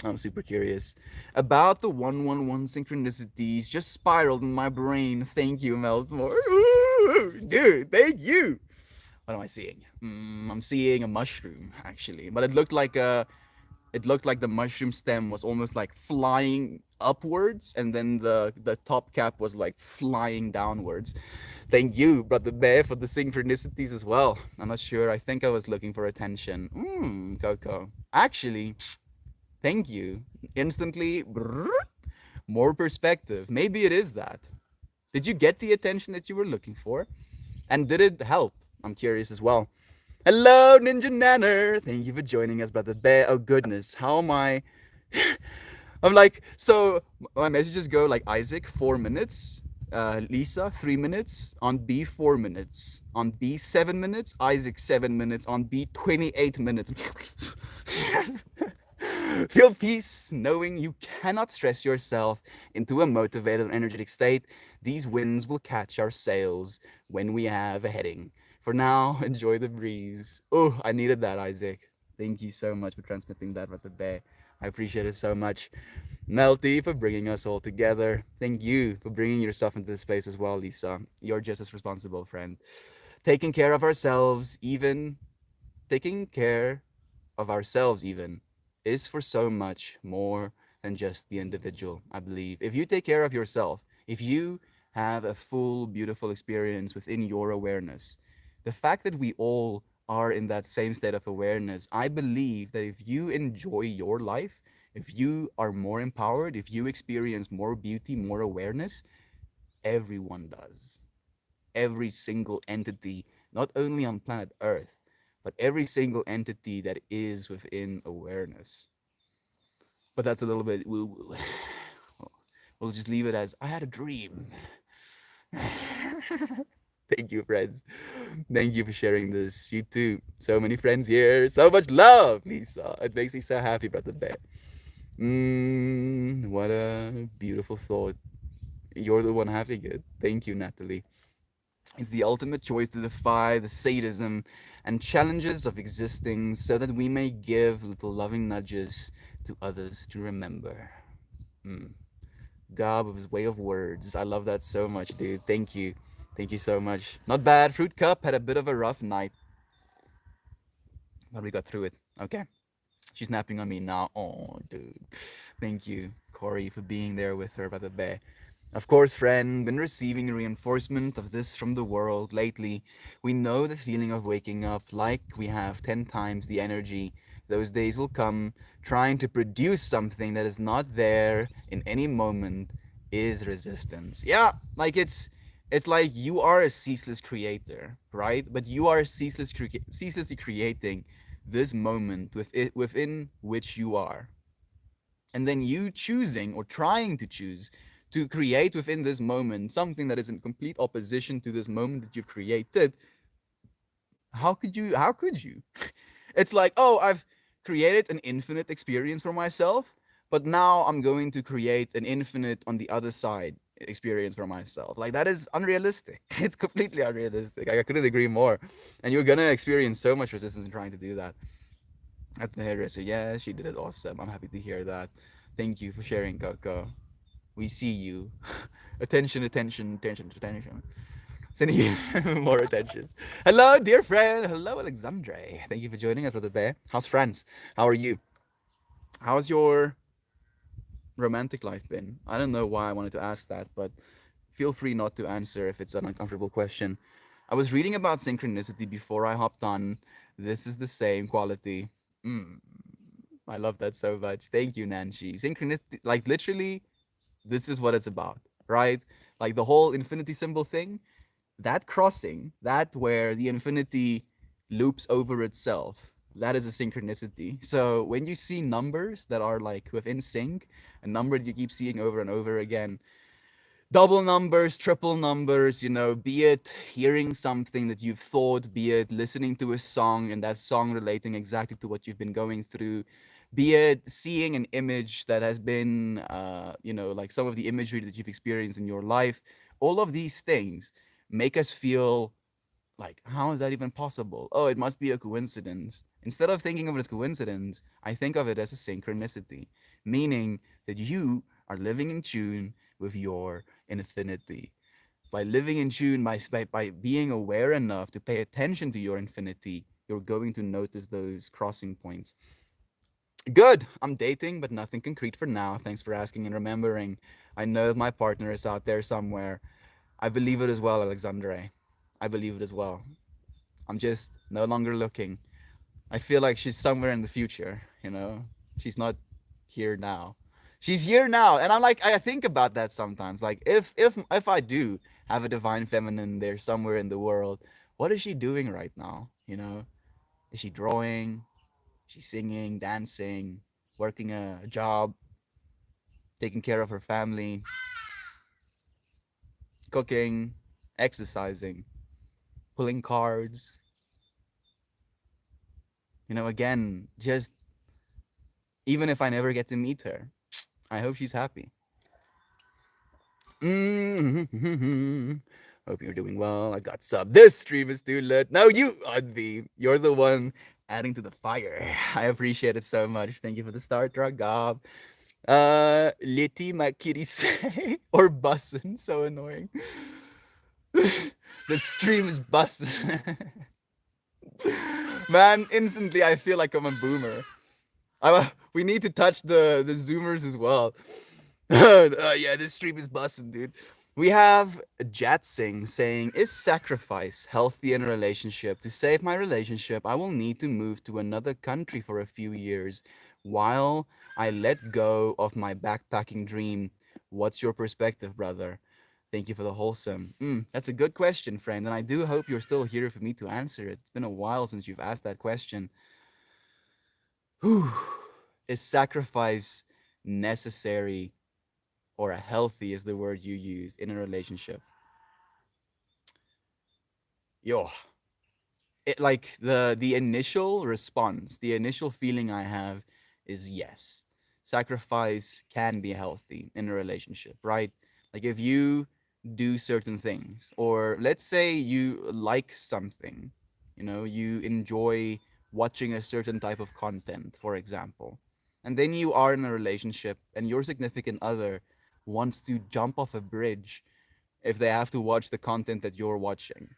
I'm super curious. About the 111 synchronicities just spiraled in my brain. Thank you, Meltmore. Ooh, dude, thank you. What am I seeing? I'm seeing a mushroom, actually. But it looked like the mushroom stem was almost like flying upwards, and then the top cap was like flying downwards. Thank you, Brother Bear, for the synchronicities as well. I'm not sure. I think I was looking for attention. Coco. Actually, thank you. Instantly, more perspective. Maybe it is that. Did you get the attention that you were looking for? And did it help? I'm curious as well. Hello, Ninja Nanner. Thank you for joining us, Brother Bear. Oh, goodness. How am I? I'm like, so my messages go like Isaac, 4 minutes. Lisa, 3 minutes. On B, 4 minutes. On B, 7 minutes. Isaac, 7 minutes. On B, 28 minutes. Feel peace knowing you cannot stress yourself into a motivated and energetic state. These winds will catch our sails when we have a heading. For now, enjoy the breeze. Oh, I needed that, Isaac. Thank you so much for transmitting that with the bear. I appreciate it so much. Melty, for bringing us all together. Thank you for bringing yourself into this space as well, Lisa. You're just as responsible, friend. Taking care of ourselves, even taking care of ourselves, even is for so much more than just the individual, I believe. If you take care of yourself, if you have a full, beautiful experience within your awareness, the fact that we all are in that same state of awareness, I believe that if you enjoy your life, if you are more empowered, if you experience more beauty, more awareness, everyone does. Every single entity, not only on planet Earth, but every single entity that is within awareness. But that's a little bit woo woo. We'll just leave it as I had a dream. Thank you, friends. Thank you for sharing this. You too. So many friends here. So much love, Lisa. It makes me so happy, Brother Bear. What a beautiful thought. You're the one having it. Thank you, Natalie. It's the ultimate choice to defy the sadism and challenges of existing so that we may give little loving nudges to others to remember. Mm. God with his way of words. I love that so much, dude. Thank you. Thank you so much. Not bad. Fruit Cup had a bit of a rough night, but we got through it. Okay. She's snapping on me now. Oh, dude. Thank you, Corey, for being there with her by the bay. Of course, friend, been receiving reinforcement of this from the world lately. We know the feeling of waking up like we have 10 times the energy. Those days will come. Trying to produce something that is not there in any moment is resistance. Yeah, like it's like you are a ceaseless creator, right? But you are ceaselessly creating this moment within which you are, and then you choosing or trying to choose to create within this moment something that is in complete opposition to this moment that you've created. How could you? It's like, oh, I've created an infinite experience for myself, but now I'm going to create an infinite on the other side experience for myself. Like that is unrealistic. It's completely unrealistic. I couldn't agree more. And you're gonna experience so much resistance in trying to do that. At the hairdresser, yeah, she did it awesome. I'm happy to hear that. Thank you for sharing, Coco. We see you. Attention, attention, attention, attention. Sending you more attentions. Hello, dear friend. Hello, Alexandre. Thank you for joining us, Brother Bear. How's France? How are you? How's your romantic life been? I don't know why I wanted to ask that, but feel free not to answer if it's an uncomfortable question. I was reading about synchronicity before I hopped on. This is the same quality. Mm, I love that so much. Thank you, Nancy. Synchronicity, like literally, this is what it's about, right? Like the whole infinity symbol thing, that crossing, that where the infinity loops over itself, that is a synchronicity. So when you see numbers that are like within sync, a number that you keep seeing over and over again, double numbers, triple numbers, be it hearing something that you've thought, be it listening to a song and that song relating exactly to what you've been going through, be it seeing an image that has been, like some of the imagery that you've experienced in your life, all of these things make us feel like, how is that even possible? Oh, it must be a coincidence. Instead of thinking of it as coincidence, I think of it as a synchronicity, meaning that you are living in tune with your infinity. By living in tune, by being aware enough to pay attention to your infinity, you're going to notice those crossing points. Good. I'm dating, but nothing concrete for now. Thanks for asking and remembering. I know that my partner is out there somewhere. I believe it as well, Alexandre. I believe it as well. I'm just no longer looking. I feel like she's somewhere in the future. She's not here now. She's here now, and I'm like, I think about that sometimes. Like, if I do have a divine feminine there somewhere in the world, what is she doing right now? Is she drawing? Is she singing, dancing, working a job, taking care of her family, cooking, exercising, pulling cards? Again, just even if I never get to meet her, I hope she's happy. Mm-hmm. Hope you're doing well. I got sub. This stream is too lit. No, you, Oddby. You're the one adding to the fire. I appreciate it so much. Thank you for the star, Dragab. Litty, my kitty say. Or bussin'. So annoying. The stream is bussin'. Man, instantly I feel like I'm a boomer. We need to touch the zoomers as well. Yeah, this stream is busting, dude. We have Jatsing saying, "Is sacrifice healthy in a relationship? To save my relationship, I will need to move to another country for a few years while I let go of my backpacking dream. What's your perspective, brother?" Thank you for the wholesome. That's a good question, friend, and I do hope you're still here for me to answer it. It's been a while since you've asked that question. Whew. Is sacrifice necessary or a healthy is the word you use in a relationship? Yo, it like the initial response, the initial feeling I have is yes. Sacrifice can be healthy in a relationship, right? Like if you do certain things, or let's say you like something, you enjoy watching a certain type of content, for example, and then you are in a relationship and your significant other wants to jump off a bridge if they have to watch the content that you're watching.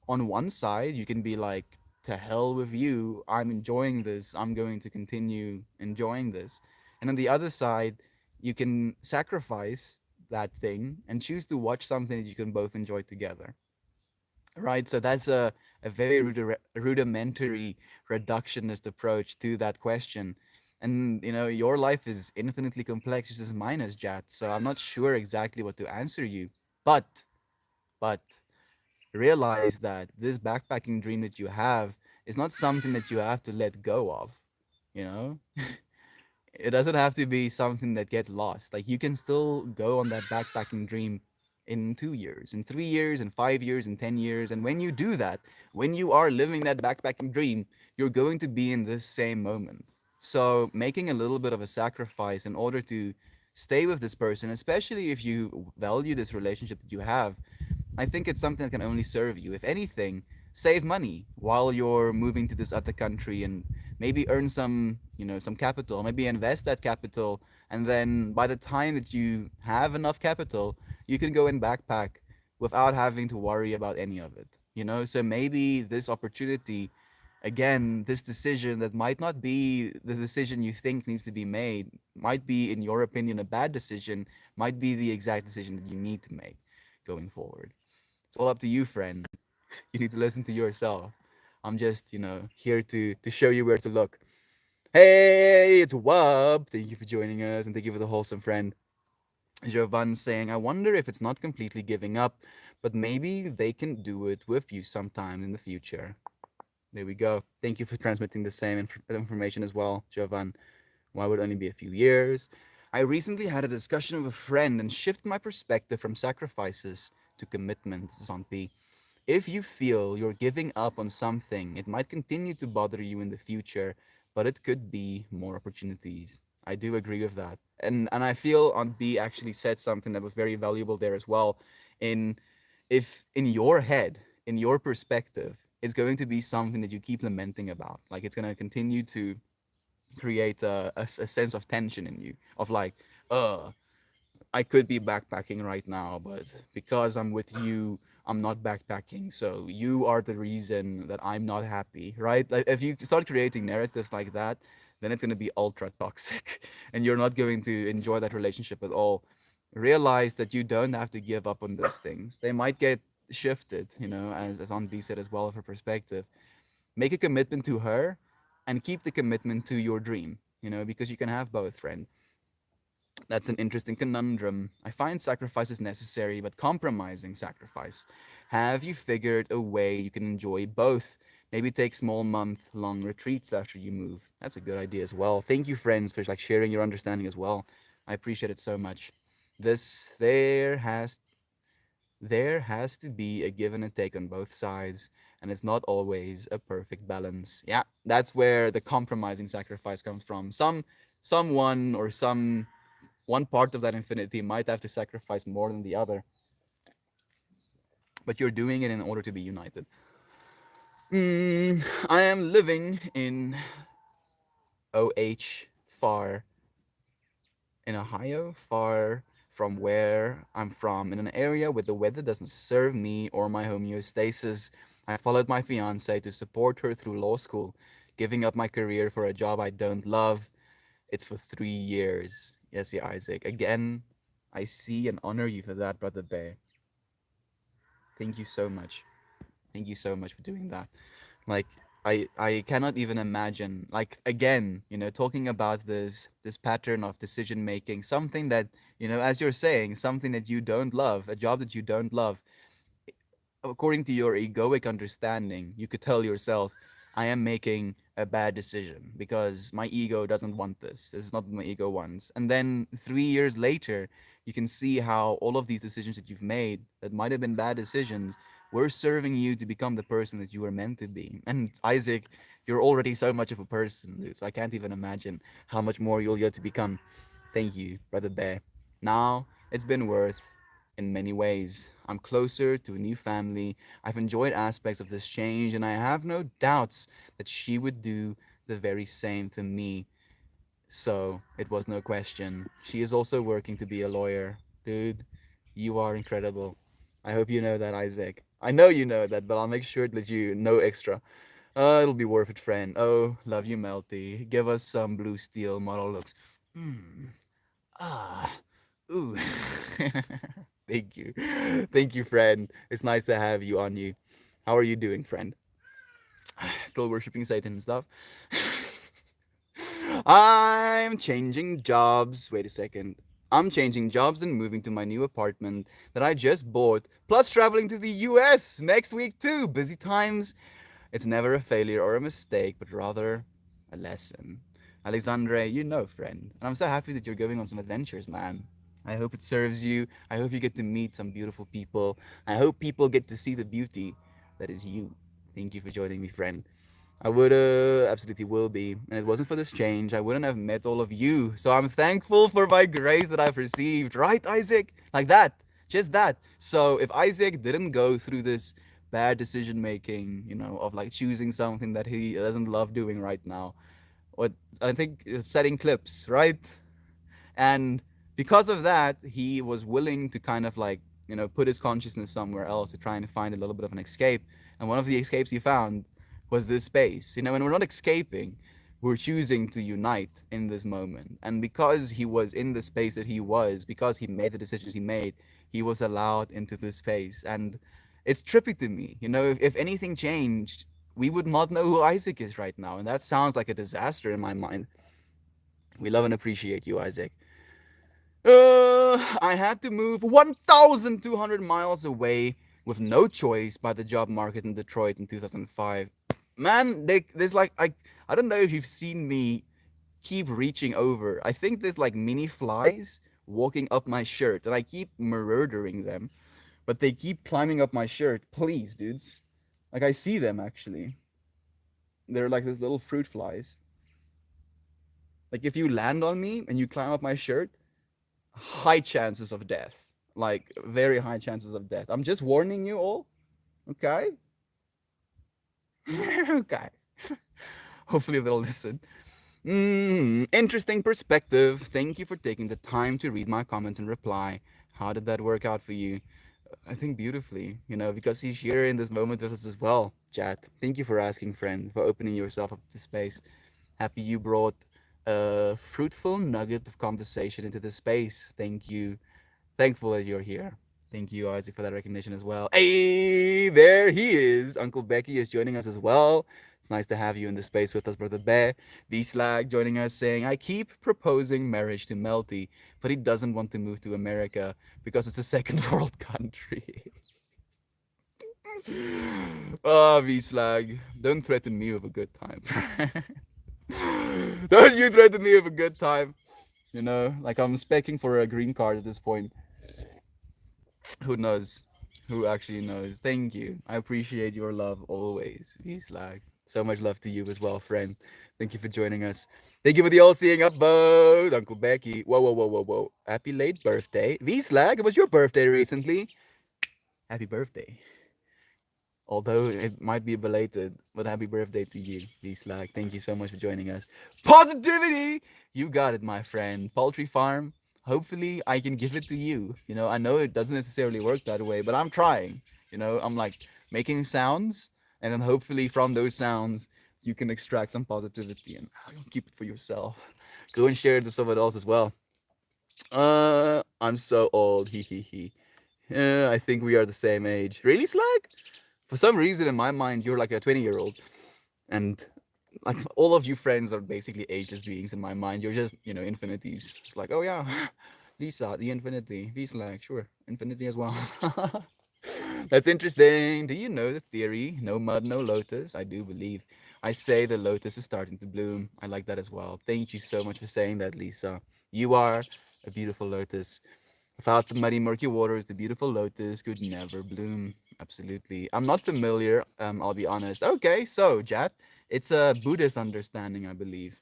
On one side, you can be like, to hell with you. I'm enjoying this. I'm going to continue enjoying this. And on the other side, you can sacrifice that thing and choose to watch something that you can both enjoy together. Right? So that's a very rudimentary reductionist approach to that question. And your life is infinitely complex, just as mine is, Jat. So I'm not sure exactly what to answer you. But realize that this backpacking dream that you have is not something that you have to let go of. You know, it doesn't have to be something that gets lost. Like you can still go on that backpacking dream in 2 years, in 3 years, in 5 years, in 10 years. And when you do that, when you are living that backpacking dream, you're going to be in this same moment. So making a little bit of a sacrifice in order to stay with this person, especially if you value this relationship that you have, I think it's something that can only serve you. If anything, save money while you're moving to this other country and maybe earn some, some capital, maybe invest that capital, and then by the time that you have enough capital, you can go and backpack without having to worry about any of it. So maybe this opportunity, again, this decision that might not be the decision you think needs to be made, might be, in your opinion, a bad decision, might be the exact decision that you need to make going forward. It's all up to you, friend. You need to listen to yourself. I'm just, here to show you where to look. Hey, it's Wub. Thank you for joining us, and thank you for the wholesome friend. Jovan saying, I wonder if it's not completely giving up, but maybe they can do it with you sometime in the future. There we go. Thank you for transmitting the same information as well, Jovan. Why would it only be a few years? I recently had a discussion with a friend and shifted my perspective from sacrifices to commitment. This is on P. If you feel you're giving up on something, it might continue to bother you in the future, but it could be more opportunities. I do agree with that. And I feel on B actually said something that was very valuable there as well. In if in your head, in your perspective, it's going to be something that you keep lamenting about. Like it's gonna continue to create a sense of tension in you of like, uh I could be backpacking right now, but because I'm with you, I'm not backpacking. So you are the reason that I'm not happy, right? Like if you start creating narratives like that, then it's going to be ultra toxic and you're not going to enjoy that relationship at all. Realize that you don't have to give up on those things. They might get shifted, as Anbi said as well, of her perspective. Make a commitment to her and keep the commitment to your dream, because you can have both, friend. That's an interesting conundrum. I find sacrifice is necessary, but compromising sacrifice. Have you figured a way you can enjoy both? Maybe take small month-long retreats after you move. That's a good idea as well. Thank you, friends, for like sharing your understanding as well. I appreciate it so much. This there has to be a give and a take on both sides, and it's not always a perfect balance. Yeah, that's where the compromising sacrifice comes from. Someone or some one part of that infinity might have to sacrifice more than the other, but you're doing it in order to be united. I am living in OH, far in Ohio, far from where I'm from, in an area where the weather doesn't serve me or my homeostasis. I followed my fiance to support her through law school, giving up my career for a job I don't love. It's for 3 years. Yes, yeah, Isaac. Again, I see and honor you for that, Brother Bear. Thank you so much. Thank you so much for doing that. Like I cannot even imagine, like, again, talking about this pattern of decision making, something that, as you're saying, something that you don't love, a job that you don't love. According to your egoic understanding, you could tell yourself, I am making a bad decision because my ego doesn't want this. This is not what my ego wants. And then 3 years later, you can see how all of these decisions that you've made that might have been bad decisions were serving you to become the person that you were meant to be. And Isaac, you're already so much of a person, dude. So I can't even imagine how much more you'll yet to become. Thank you, Brother Bear. Now, it's been worth in many ways. I'm closer to a new family. I've enjoyed aspects of this change, and I have no doubts that she would do the very same for me. So it was no question. She is also working to be a lawyer. Dude, you are incredible. I hope you know that, Isaac. I know you know that, but I'll make sure that you know extra. It'll be worth it, friend. Oh, love you, Melty. Give us some blue steel model looks. Hmm. Ah. Ooh. Thank you. Thank you, friend. It's nice to have you on you. How are you doing, friend? Still worshiping Satan and stuff? I'm changing jobs. Wait a second. I'm changing jobs and moving to my new apartment that I just bought, plus traveling to the US next week too. Busy times. It's never a failure or a mistake, but rather a lesson. Alexandre, friend. And I'm so happy that you're going on some adventures, man. I hope it serves you. I hope you get to meet some beautiful people. I hope people get to see the beauty that is you. Thank you for joining me, friend. I would absolutely will be. And it wasn't for this change, I wouldn't have met all of you. So I'm thankful for my grace that I've received. Right, Isaac? Like that. Just that. So if Isaac didn't go through this bad decision making, of like choosing something that he doesn't love doing right now, what I think is setting clips, right? And because of that, he was willing to kind of like, put his consciousness somewhere else to try and find a little bit of an escape. And one of the escapes he found was this space. And we're not escaping, we're choosing to unite in this moment. And because he was in the space that he was, because he made the decisions he made, he was allowed into this space. And it's trippy to me. If anything changed, we would not know who Isaac is right now. And that sounds like a disaster in my mind. We love and appreciate you, Isaac. I had to move 1,200 miles away with no choice by the job market in Detroit in 2005. Man, there's like, I don't know if you've seen me keep reaching over. I think there's like mini flies walking up my shirt, and I keep murdering them, but they keep climbing up my shirt. Please, dudes. Like, I see them actually. They're like these little fruit flies. Like, if you land on me and you climb up my shirt, high chances of death. Like, very high chances of death. I'm just warning you all. Okay? Okay. Hopefully they'll listen. Interesting perspective. Thank you for taking the time to read my comments and reply. How did that work out for you? I think beautifully, because he's here in this moment with us as well, chat. Thank you for asking, friend, for opening yourself up to space. Happy you brought a fruitful nugget of conversation into the space. Thank you. Thankful that you're here. Thank you, Isaac, for that recognition as well. Hey, there he is. Uncle Becky is joining us as well. It's nice to have you in the space with us, Brother Bear. V-Slag joining us saying, I keep proposing marriage to Melty, but he doesn't want to move to America because it's a second world country. Oh, V-Slag, don't threaten me with a good time. Don't you threaten me with a good time. Like I'm specking for a green card at this point. Who knows? Who actually knows? Thank you. I appreciate your love always. V-Slag. So much love to you as well, friend. Thank you for joining us. Thank you for the all-seeing upvote, Uncle Becky. Whoa, whoa, whoa, whoa, whoa. Happy late birthday. V-Slag, it was your birthday recently. Happy birthday. Although it might be belated, but happy birthday to you, V-Slag. Thank you so much for joining us. Positivity! You got it, my friend. Poultry farm. Hopefully, I can give it to you. I know it doesn't necessarily work that way, but I'm trying. I'm like making sounds, and then hopefully from those sounds, you can extract some positivity and keep it for yourself. Go and share it with someone else as well. I'm so old. He he he. I think we are the same age. Really, Slag? For some reason, in my mind, you're like a 20-year-old, and like all of you friends are basically ageless beings in my mind. You're just, infinities. It's like, oh yeah, Lisa, the infinity. V-Slag, sure, infinity as well. That's interesting. Do you know the theory? No mud, no lotus. I do believe. I say the lotus is starting to bloom. I like that as well. Thank you so much for saying that, Lisa. You are a beautiful lotus. Without the muddy, murky waters, the beautiful lotus could never bloom. Absolutely. I'm not familiar, I'll be honest. Okay, so, Jat, it's a Buddhist understanding, I believe.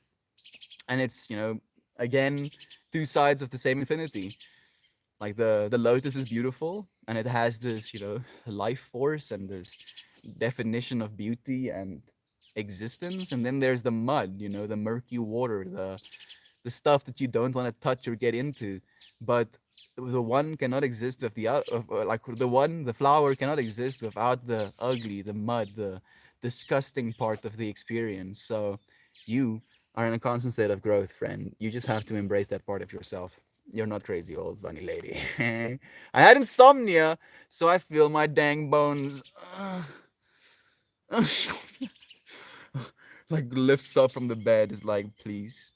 And it's, again, two sides of the same infinity. Like the lotus is beautiful, and it has this, life force and this definition of beauty and existence. And then there's the mud, the murky water, the stuff that you don't want to touch or get into. But the one cannot exist with the other. Like the flower cannot exist without the ugly, the mud, the disgusting part of the experience. So you are in a constant state of growth, friend. You just have to embrace that part of yourself. You're not crazy, old bunny lady. I had insomnia, so I feel my dang bones. Like lifts up from the bed is like, please,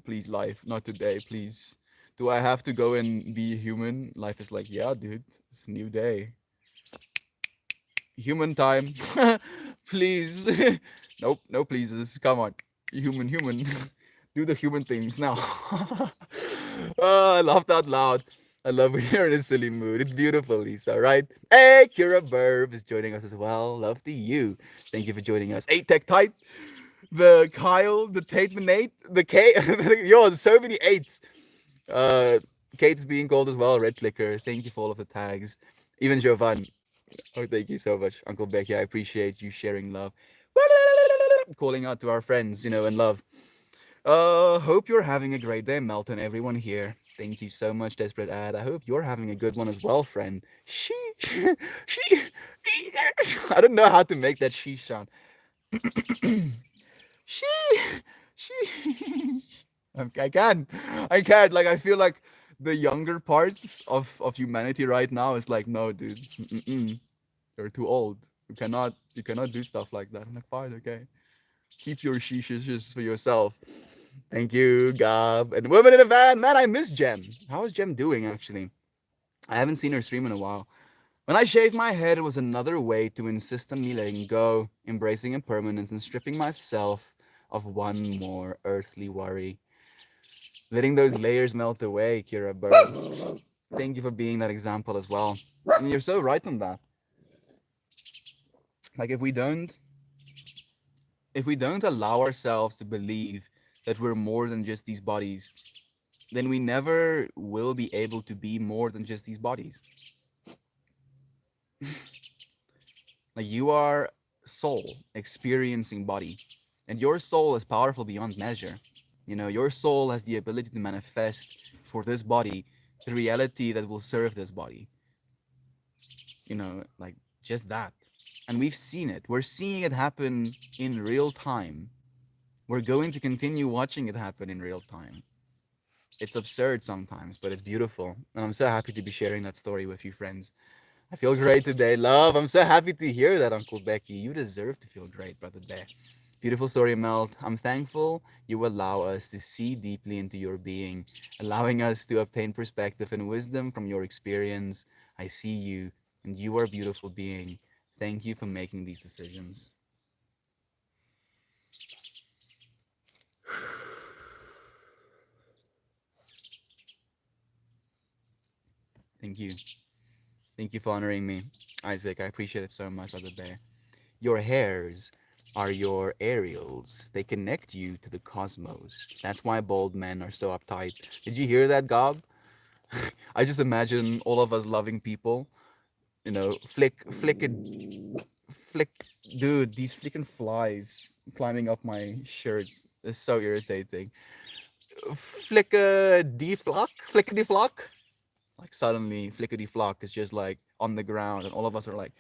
please, life, not today, please. Do I have to go and be human? Life is like, yeah, dude, it's a new day. Human time. Please. Nope, no pleases. Come on. Human. Do the human things now. I laughed out loud. I love when you're in a silly mood. It's beautiful, Lisa, right? Hey, Kira Burb is joining us as well. Love to you. Thank you for joining us. Hey, Tech Tight, the Kyle, the Tate Nate, the K. Yo, there's so many eights. Uh, Kate's being called as well. Red Flicker. Thank you for all of the tags. Even Jovan. Oh, thank you so much, Uncle Becky. I appreciate you sharing love. Calling out to our friends, and love. Hope you're having a great day, Melton. Everyone here. Thank you so much, Desperate Ad. I hope you're having a good one as well, friend. She. I don't know how to make that she sound. She. She. I can. I can't. Like, I feel like the younger parts of humanity right now is like, no, dude. Mm-mm. You're too old. You cannot do stuff like that. I'm like, fine, okay. Keep your shishes for yourself. Thank you, Gab. And women in a van. Man, I miss Jem. How is Jem doing, actually? I haven't seen her stream in a while. When I shaved my head, it was another way to insist on me letting go, embracing impermanence, and stripping myself of one more earthly worry. Letting those layers melt away, Kira Bird. Thank you for being that example as well. And you're so right on that. Like, if we don't allow ourselves to believe that we're more than just these bodies, then we never will be able to be more than just these bodies. Like, you are soul experiencing body, and your soul is powerful beyond measure. Your soul has the ability to manifest for this body the reality that will serve this body. Like, just that. And we've seen it. We're seeing it happen in real time. We're going to continue watching it happen in real time. It's absurd sometimes, but it's beautiful. And I'm so happy to be sharing that story with you, friends. I feel great today, love. I'm so happy to hear that, Uncle Becky. You deserve to feel great, Brother Bear. Beautiful story, Melt. I'm thankful you allow us to see deeply into your being, allowing us to obtain perspective and wisdom from your experience. I see you, and you are a beautiful being. Thank you for making these decisions. Thank you. Thank you for honoring me, Isaac. I appreciate it so much, Brother Bear. Your hairs are your aerials. They connect you to the cosmos. That's why bald men are so uptight. Did you hear that, Gob? I just imagine all of us loving people, flick, dude, these freaking flies climbing up my shirt is so irritating. Flickety flock. Like, suddenly, flickety flock is just like on the ground, and all of us are like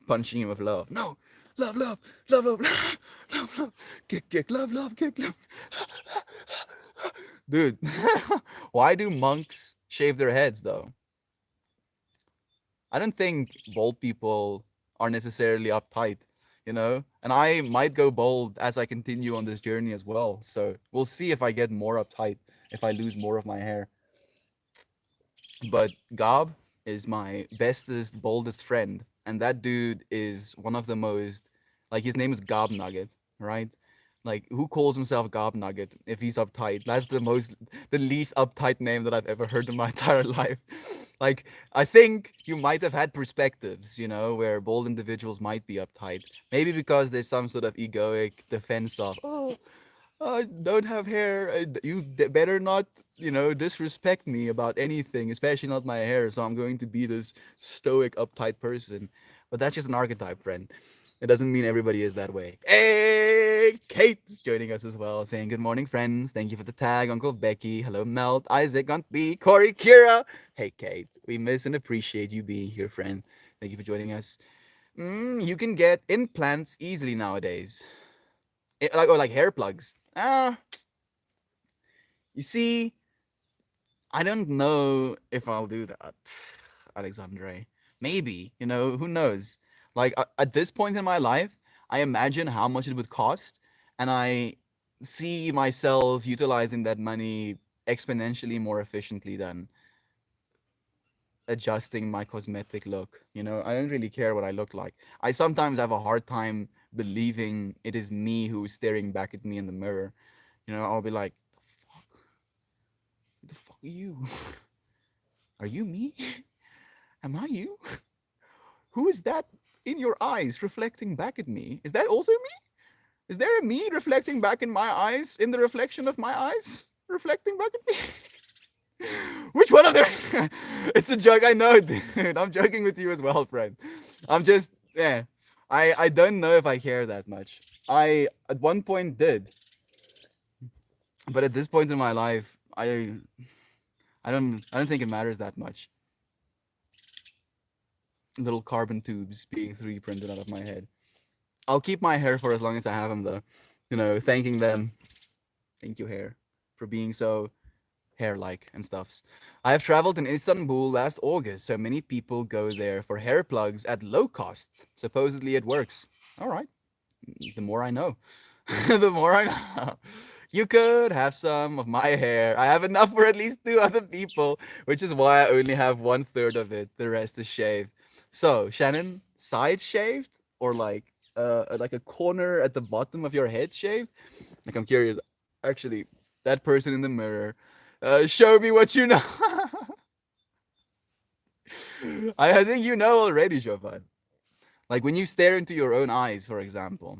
punching him with love. No, love, love, love, love, love, love, love, kick, love, kick, love. Dude, why do monks shave their heads though? I don't think bald people are necessarily uptight. And I might go bald as I continue on this journey as well. So we'll see if I get more uptight, if I lose more of my hair. But Gob is my bestest, boldest friend, and that dude is one of the most, like, his name is Gob Nugget, right? Like, who calls himself Gob Nugget if he's uptight? That's the least uptight name that I've ever heard in my entire life. Like, I think you might have had perspectives, where bold individuals might be uptight. Maybe because there's some sort of egoic defense of, oh, I don't have hair. You better not, disrespect me about anything, especially not my hair. So I'm going to be this stoic, uptight person. But that's just an archetype, friend. It doesn't mean everybody is that way. Hey, Kate's joining us as well, saying good morning, friends. Thank you for the tag, Uncle Becky. Hello, Melt, Isaac, Aunt B, Corey, Kira. Hey, Kate. We miss and appreciate you being here, friend. Thank you for joining us. You can get implants easily nowadays, or like hair plugs. You see, I don't know if I'll do that, Alexandre. Maybe, who knows? Like, at this point in my life, I imagine how much it would cost, and I see myself utilizing that money exponentially more efficiently than adjusting my cosmetic look. I don't really care what I look like. I sometimes have a hard time believing it is me who's staring back at me in the mirror. I'll be like, the fuck are you? Are you me? Am I you? Who is that in your eyes reflecting back at me? Is that also me? Is there a me reflecting back in my eyes, in the reflection of my eyes, reflecting back at me? Which one of them? It's a joke, I know, dude. I'm joking with you as well, friend. I'm just, yeah. I don't know if I care that much. I at one point did, but at this point in my life, I don't think it matters that much. Little carbon tubes being 3D printed out of my head. I'll keep my hair for as long as I have them, though. Thanking them. Thank you, hair, for being so hair-like and stuffs. I have traveled in Istanbul last August, so many people go there for hair plugs at low cost. Supposedly it works. All right, the more I know. The more I know. You could have some of my hair. I have enough for at least two other people, which is why I only have 1/3 of it. The rest is shaved. So, Shannon, side shaved or like a corner at the bottom of your head shaved? Like I'm curious. Actually, that person in the mirror, show me what you know. I think you know already, Jovan. Like when you stare into your own eyes, for example.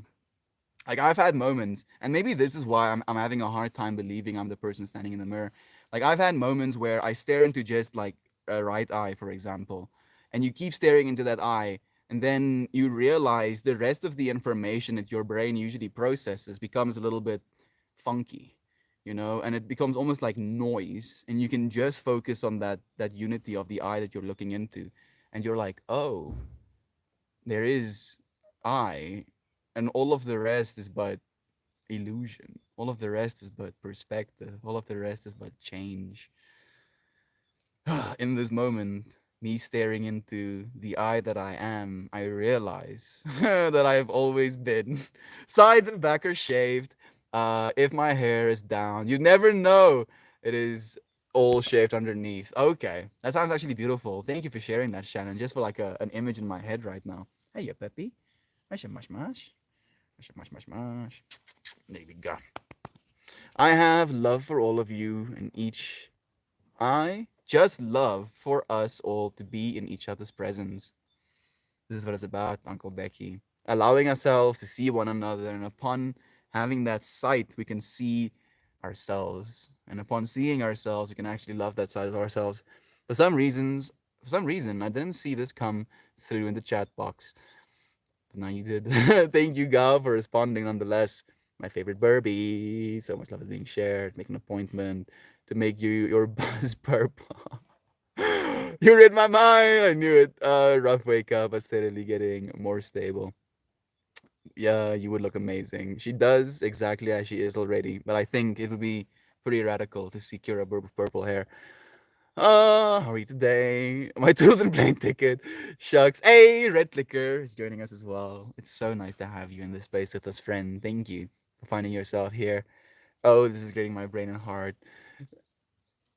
Like I've had moments, and maybe this is why I'm having a hard time believing I'm the person standing in the mirror. Like I've had moments where I stare into just like a right eye, for example, and you keep staring into that eye, and then you realize the rest of the information that your brain usually processes becomes a little bit funky, and it becomes almost like noise, and you can just focus on that unity of the eye that you're looking into, and you're like, oh, there is I, and all of the rest is but illusion. All of the rest is but perspective. All of the rest is but change. In this moment, me staring into the eye that I am, I realize that I have always been. Sides and back are shaved. If my hair is down, you never know. It is all shaved underneath. Okay, that sounds actually beautiful. Thank you for sharing that, Shannon. Just for like an image in my head right now. Hey, you Peppy. Mash, mash, mash. Mash, mash, mash, mash. There we go. I have love for all of you and each. I just love for us all to be in each other's presence. This is what it's about, Uncle Becky. Allowing ourselves to see one another, and upon having that sight, we can see ourselves. And upon seeing ourselves, we can actually love that side of ourselves. For some reason, I didn't see this come through in the chat box. But now you did. Thank you, Gal, for responding nonetheless. My favorite Burby. So much love is being shared. Make an appointment to make you your buzz purple. You read my mind. I knew it. Rough wake up, but steadily getting more stable. Yeah, you would look amazing. She does exactly as she is already, but I think it would be pretty radical to see Kira with purple hair. How are you today? My tools and plane ticket. Shucks. Hey, Red Clicker is joining us as well. It's so nice to have you in this space with us, friend. Thank you for finding yourself here. Oh, this is getting my brain and heart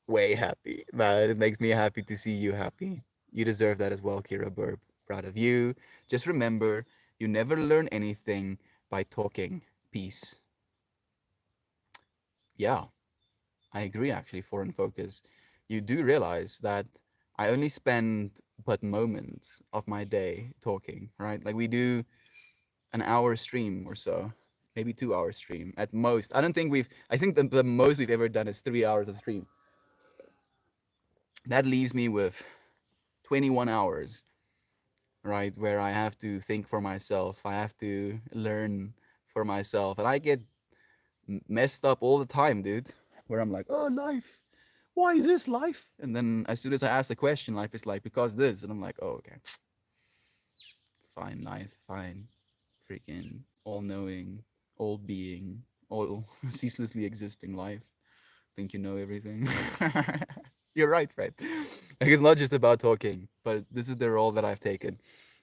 way happy. Man, it makes me happy to see you happy. You deserve that as well, Kira Burb. Proud of you. Just remember, you never learn anything by talking. Peace. Yeah, I agree actually, foreign focus. You do realize that I only spend but moments of my day talking, right? Like we do an hour stream or so, maybe 2 hour stream at most. I think the most we've ever done is 3 hours of stream. That leaves me with 21 hours, right? Where I have to think for myself. I have to learn for myself. And I get messed up all the time, dude. Where I'm like, oh, life. Why this life? And then as soon as I ask the question, life is like, because this. And I'm like, oh, okay. Fine, life, fine. Freaking all knowing, all being, all ceaselessly existing life. Think you know everything. You're right, Fred. Like it's not just about talking, but this is the role that I've taken.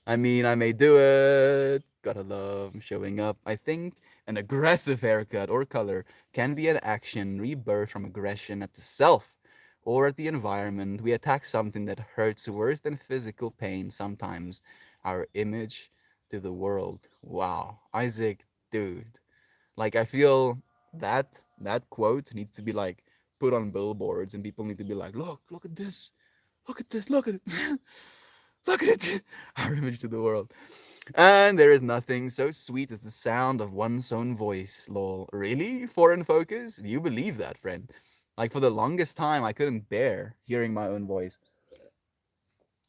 I mean, I may do it. Gotta love showing up. I think an aggressive haircut or color can be an action rebirth from aggression at the self or at the environment. We attack something that hurts worse than physical pain sometimes. Our image to the world. Wow. Isaac, dude. Like I feel that that quote needs to be like put on billboards and people need to be like, look at this. Look at this. Look at it. Look at it. Our image to the world. And there is nothing so sweet as the sound of one's own voice. Lol. Really? Foreign focus? Do you believe that, friend? Like for the longest time, I couldn't bear hearing my own voice.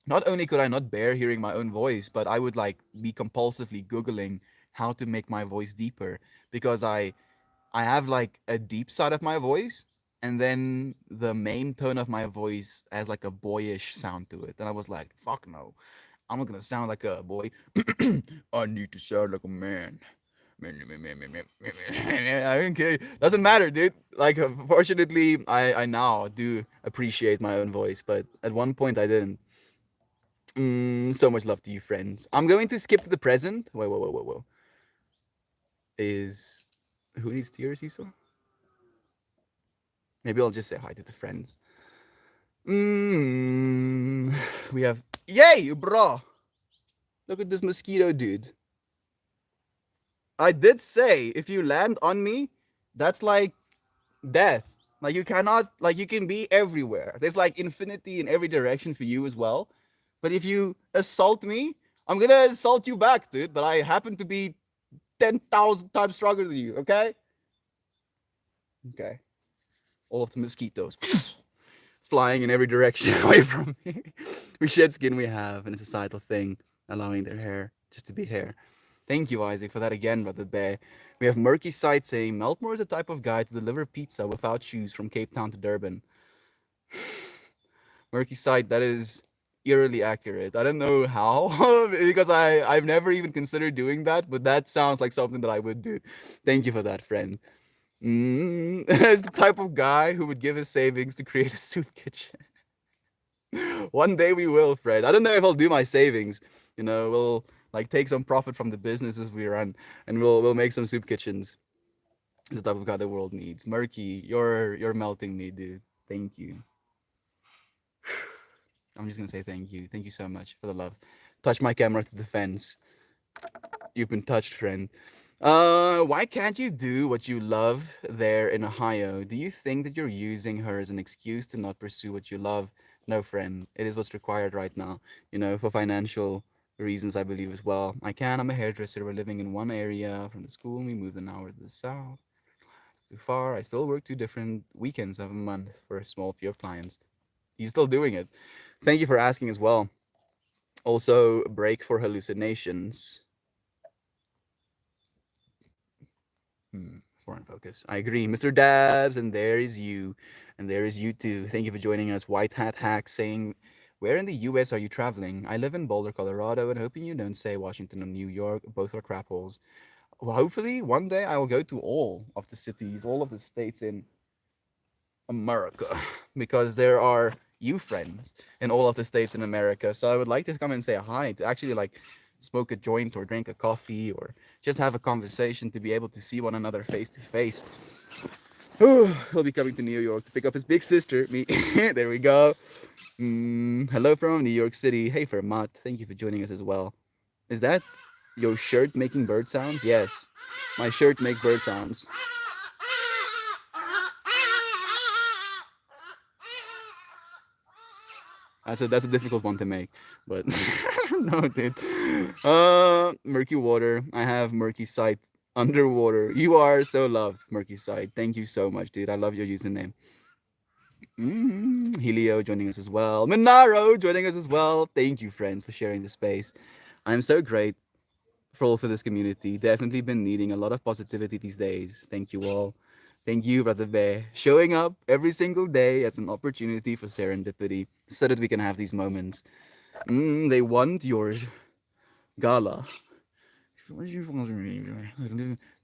Not only could I not bear hearing my own voice, but I would like be compulsively googling how to make my voice deeper because I have like a deep side of my voice and then the main tone of my voice has like a boyish sound to it. And I was like, fuck no. I'm not gonna sound like a boy. I need to sound like a man. I don't care. Doesn't matter, dude. Like, fortunately, I now do appreciate my own voice, but at one point I didn't. So much love to you, friends. I'm going to skip to the present. Whoa, whoa, whoa, whoa, whoa. Is who needs tears, Esau? Maybe I'll just say hi to the friends. Mm, we have. Yay, bro! Look at this mosquito, dude. I did say if you land on me, that's like death. Like you cannot, like you can be everywhere. There's like infinity in every direction for you as well. But if you assault me, I'm gonna assault you back, dude. But I happen to be 10,000 times stronger than you. Okay. Okay. All of the mosquitoes flying in every direction away from me. We shed skin we have, and a societal thing, allowing their hair just to be hair. Thank you, Isaac, for that again, Brother Bear. We have Murky Sight saying Meltmore is the type of guy to deliver pizza without shoes from Cape Town to Durban. Murky Sight, that is eerily accurate. I don't know how, because I've never even considered doing that, but that sounds like something that I would do. Thank you for that, friend. As the type of guy who would give his savings to create a soup kitchen. One day we will, Fred. I don't know if I'll do my savings. We'll like take some profit from the businesses we run, and we'll make some soup kitchens. It's the type of guy the world needs. Murky, you're melting me, dude. Thank you. I'm just gonna say thank you. Thank you so much for the love. Touch my camera to the fence. You've been touched, friend. Why can't you do what you love there in Ohio? Do you think that you're using her as an excuse to not pursue what you love? No, friend. It is what's required right now. For financial reasons, I believe as well. I'm a hairdresser. We're living in one area from the school. We moved an hour to the south. Too far. I still work 2 different weekends of a month for a small few of clients. He's still doing it. Thank you for asking as well. Also, break for hallucinations. Foreign focus. I agree. Mr. Dabs, and there is you. And there is you too. Thank you for joining us. White Hat Hack saying, where in the US are you traveling? I live in Boulder, Colorado, and hoping you don't say Washington or New York. Both are crap holes. Well, hopefully, one day I will go to all of the cities, all of the states in America, because there are you friends in all of the states in America. So I would like to come and say hi, to actually like smoke a joint or drink a coffee or just have a conversation, to be able to see one another face to face. He'll be coming to New York to pick up his big sister, me. There we go. Hello from New York City. Hey, Fermat. Thank you for joining us as well. Is that your shirt making bird sounds? Yes. My shirt makes bird sounds. That's a difficult one to make, but no, dude. Murky water. I have murky sight underwater. You are so loved, murky sight. Thank you so much, dude. I love your username. Helio joining us as well. Monaro joining us as well. Thank you, friends, for sharing the space. I'm so grateful for this community. Definitely been needing a lot of positivity these days. Thank you all. Thank you, Brother Bear, showing up every single day as an opportunity for serendipity so that we can have these moments. They want your gala.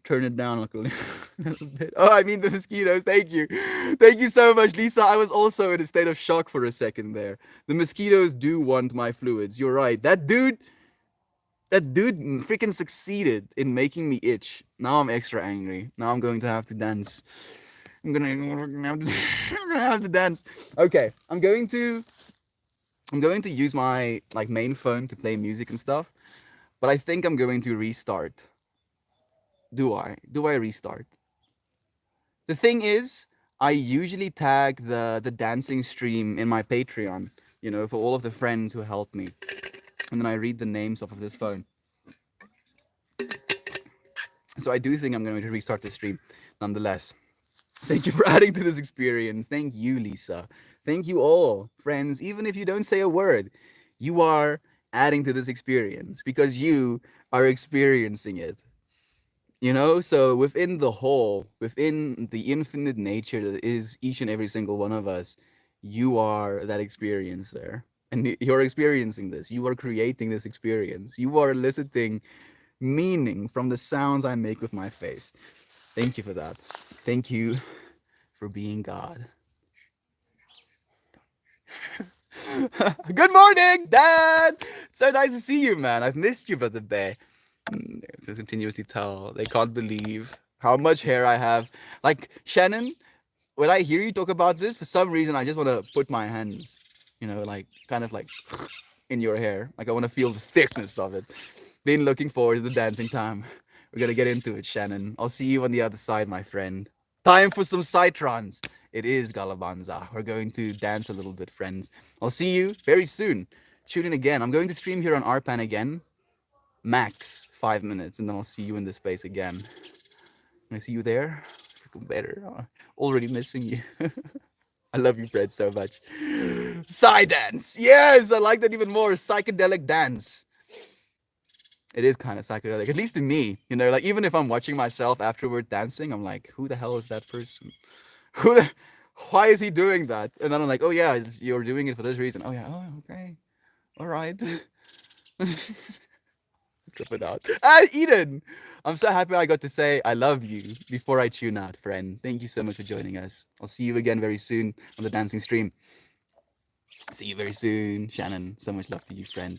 Turn it down like a little bit. Oh, I mean the mosquitoes. Thank you. Thank you so much, Lisa. I was also in a state of shock for a second there. The mosquitoes do want my fluids. You're right. That dude freaking succeeded in making me itch. Now I'm extra angry. Now I'm going to have to dance. I'm gonna have to dance. Okay, I'm going to use my like main phone to play music and stuff, but I think I'm going to restart. Do I? Do I restart? The thing is, I usually tag the dancing stream in my Patreon. you know, for all of the friends who helped me. And then I read the names off of this phone. So I do think I'm going to restart the stream nonetheless. Thank you for adding to this experience. Thank you, Lisa. Thank you all, friends. Even if you don't say a word, you are adding to this experience because you are experiencing it. You know, so within the whole, within the infinite nature that is each and every single one of us, you are that experience there. And you're experiencing this. You are creating this experience. You are eliciting meaning from the sounds I make with my face. Thank you for that. Thank you for being God. Good morning, Dad. So nice to see you, man. I've missed you, Brother Bay. They continuously tell. They can't believe how much hair I have. Like Shannon, when I hear you talk about this, for some reason I just want to put my hands, you know, like kind of like in your hair. Like I want to feel the thickness of it. Been looking forward to the dancing time. We're gonna get into it, Shannon. I'll see you on the other side, my friend. Time for some Cytrons. It is Galabanza. We're going to dance a little bit, friends. I'll see you very soon. Tune in again. I'm going to stream here on Arpan again. Max 5 minutes, and then I'll see you in this space again. Can I see you there? Freaking better. Already missing you. I love you, Fred, so much. Psy dance. Yes, I like that even more. Psychedelic dance. It is kind of psychedelic, at least to me. You know, like even if I'm watching myself afterward dancing, I'm like, who the hell is that person? Who the, why is he doing that? And then I'm like, oh yeah, you're doing it for this reason. Oh yeah, oh okay, all right. Drop it out. Ah, Eden, I'm so happy I got to say I love you before I tune out, friend. Thank you so much for joining us. I'll see you again very soon on the dancing stream. See you very soon, Shannon. So much love to you, friend.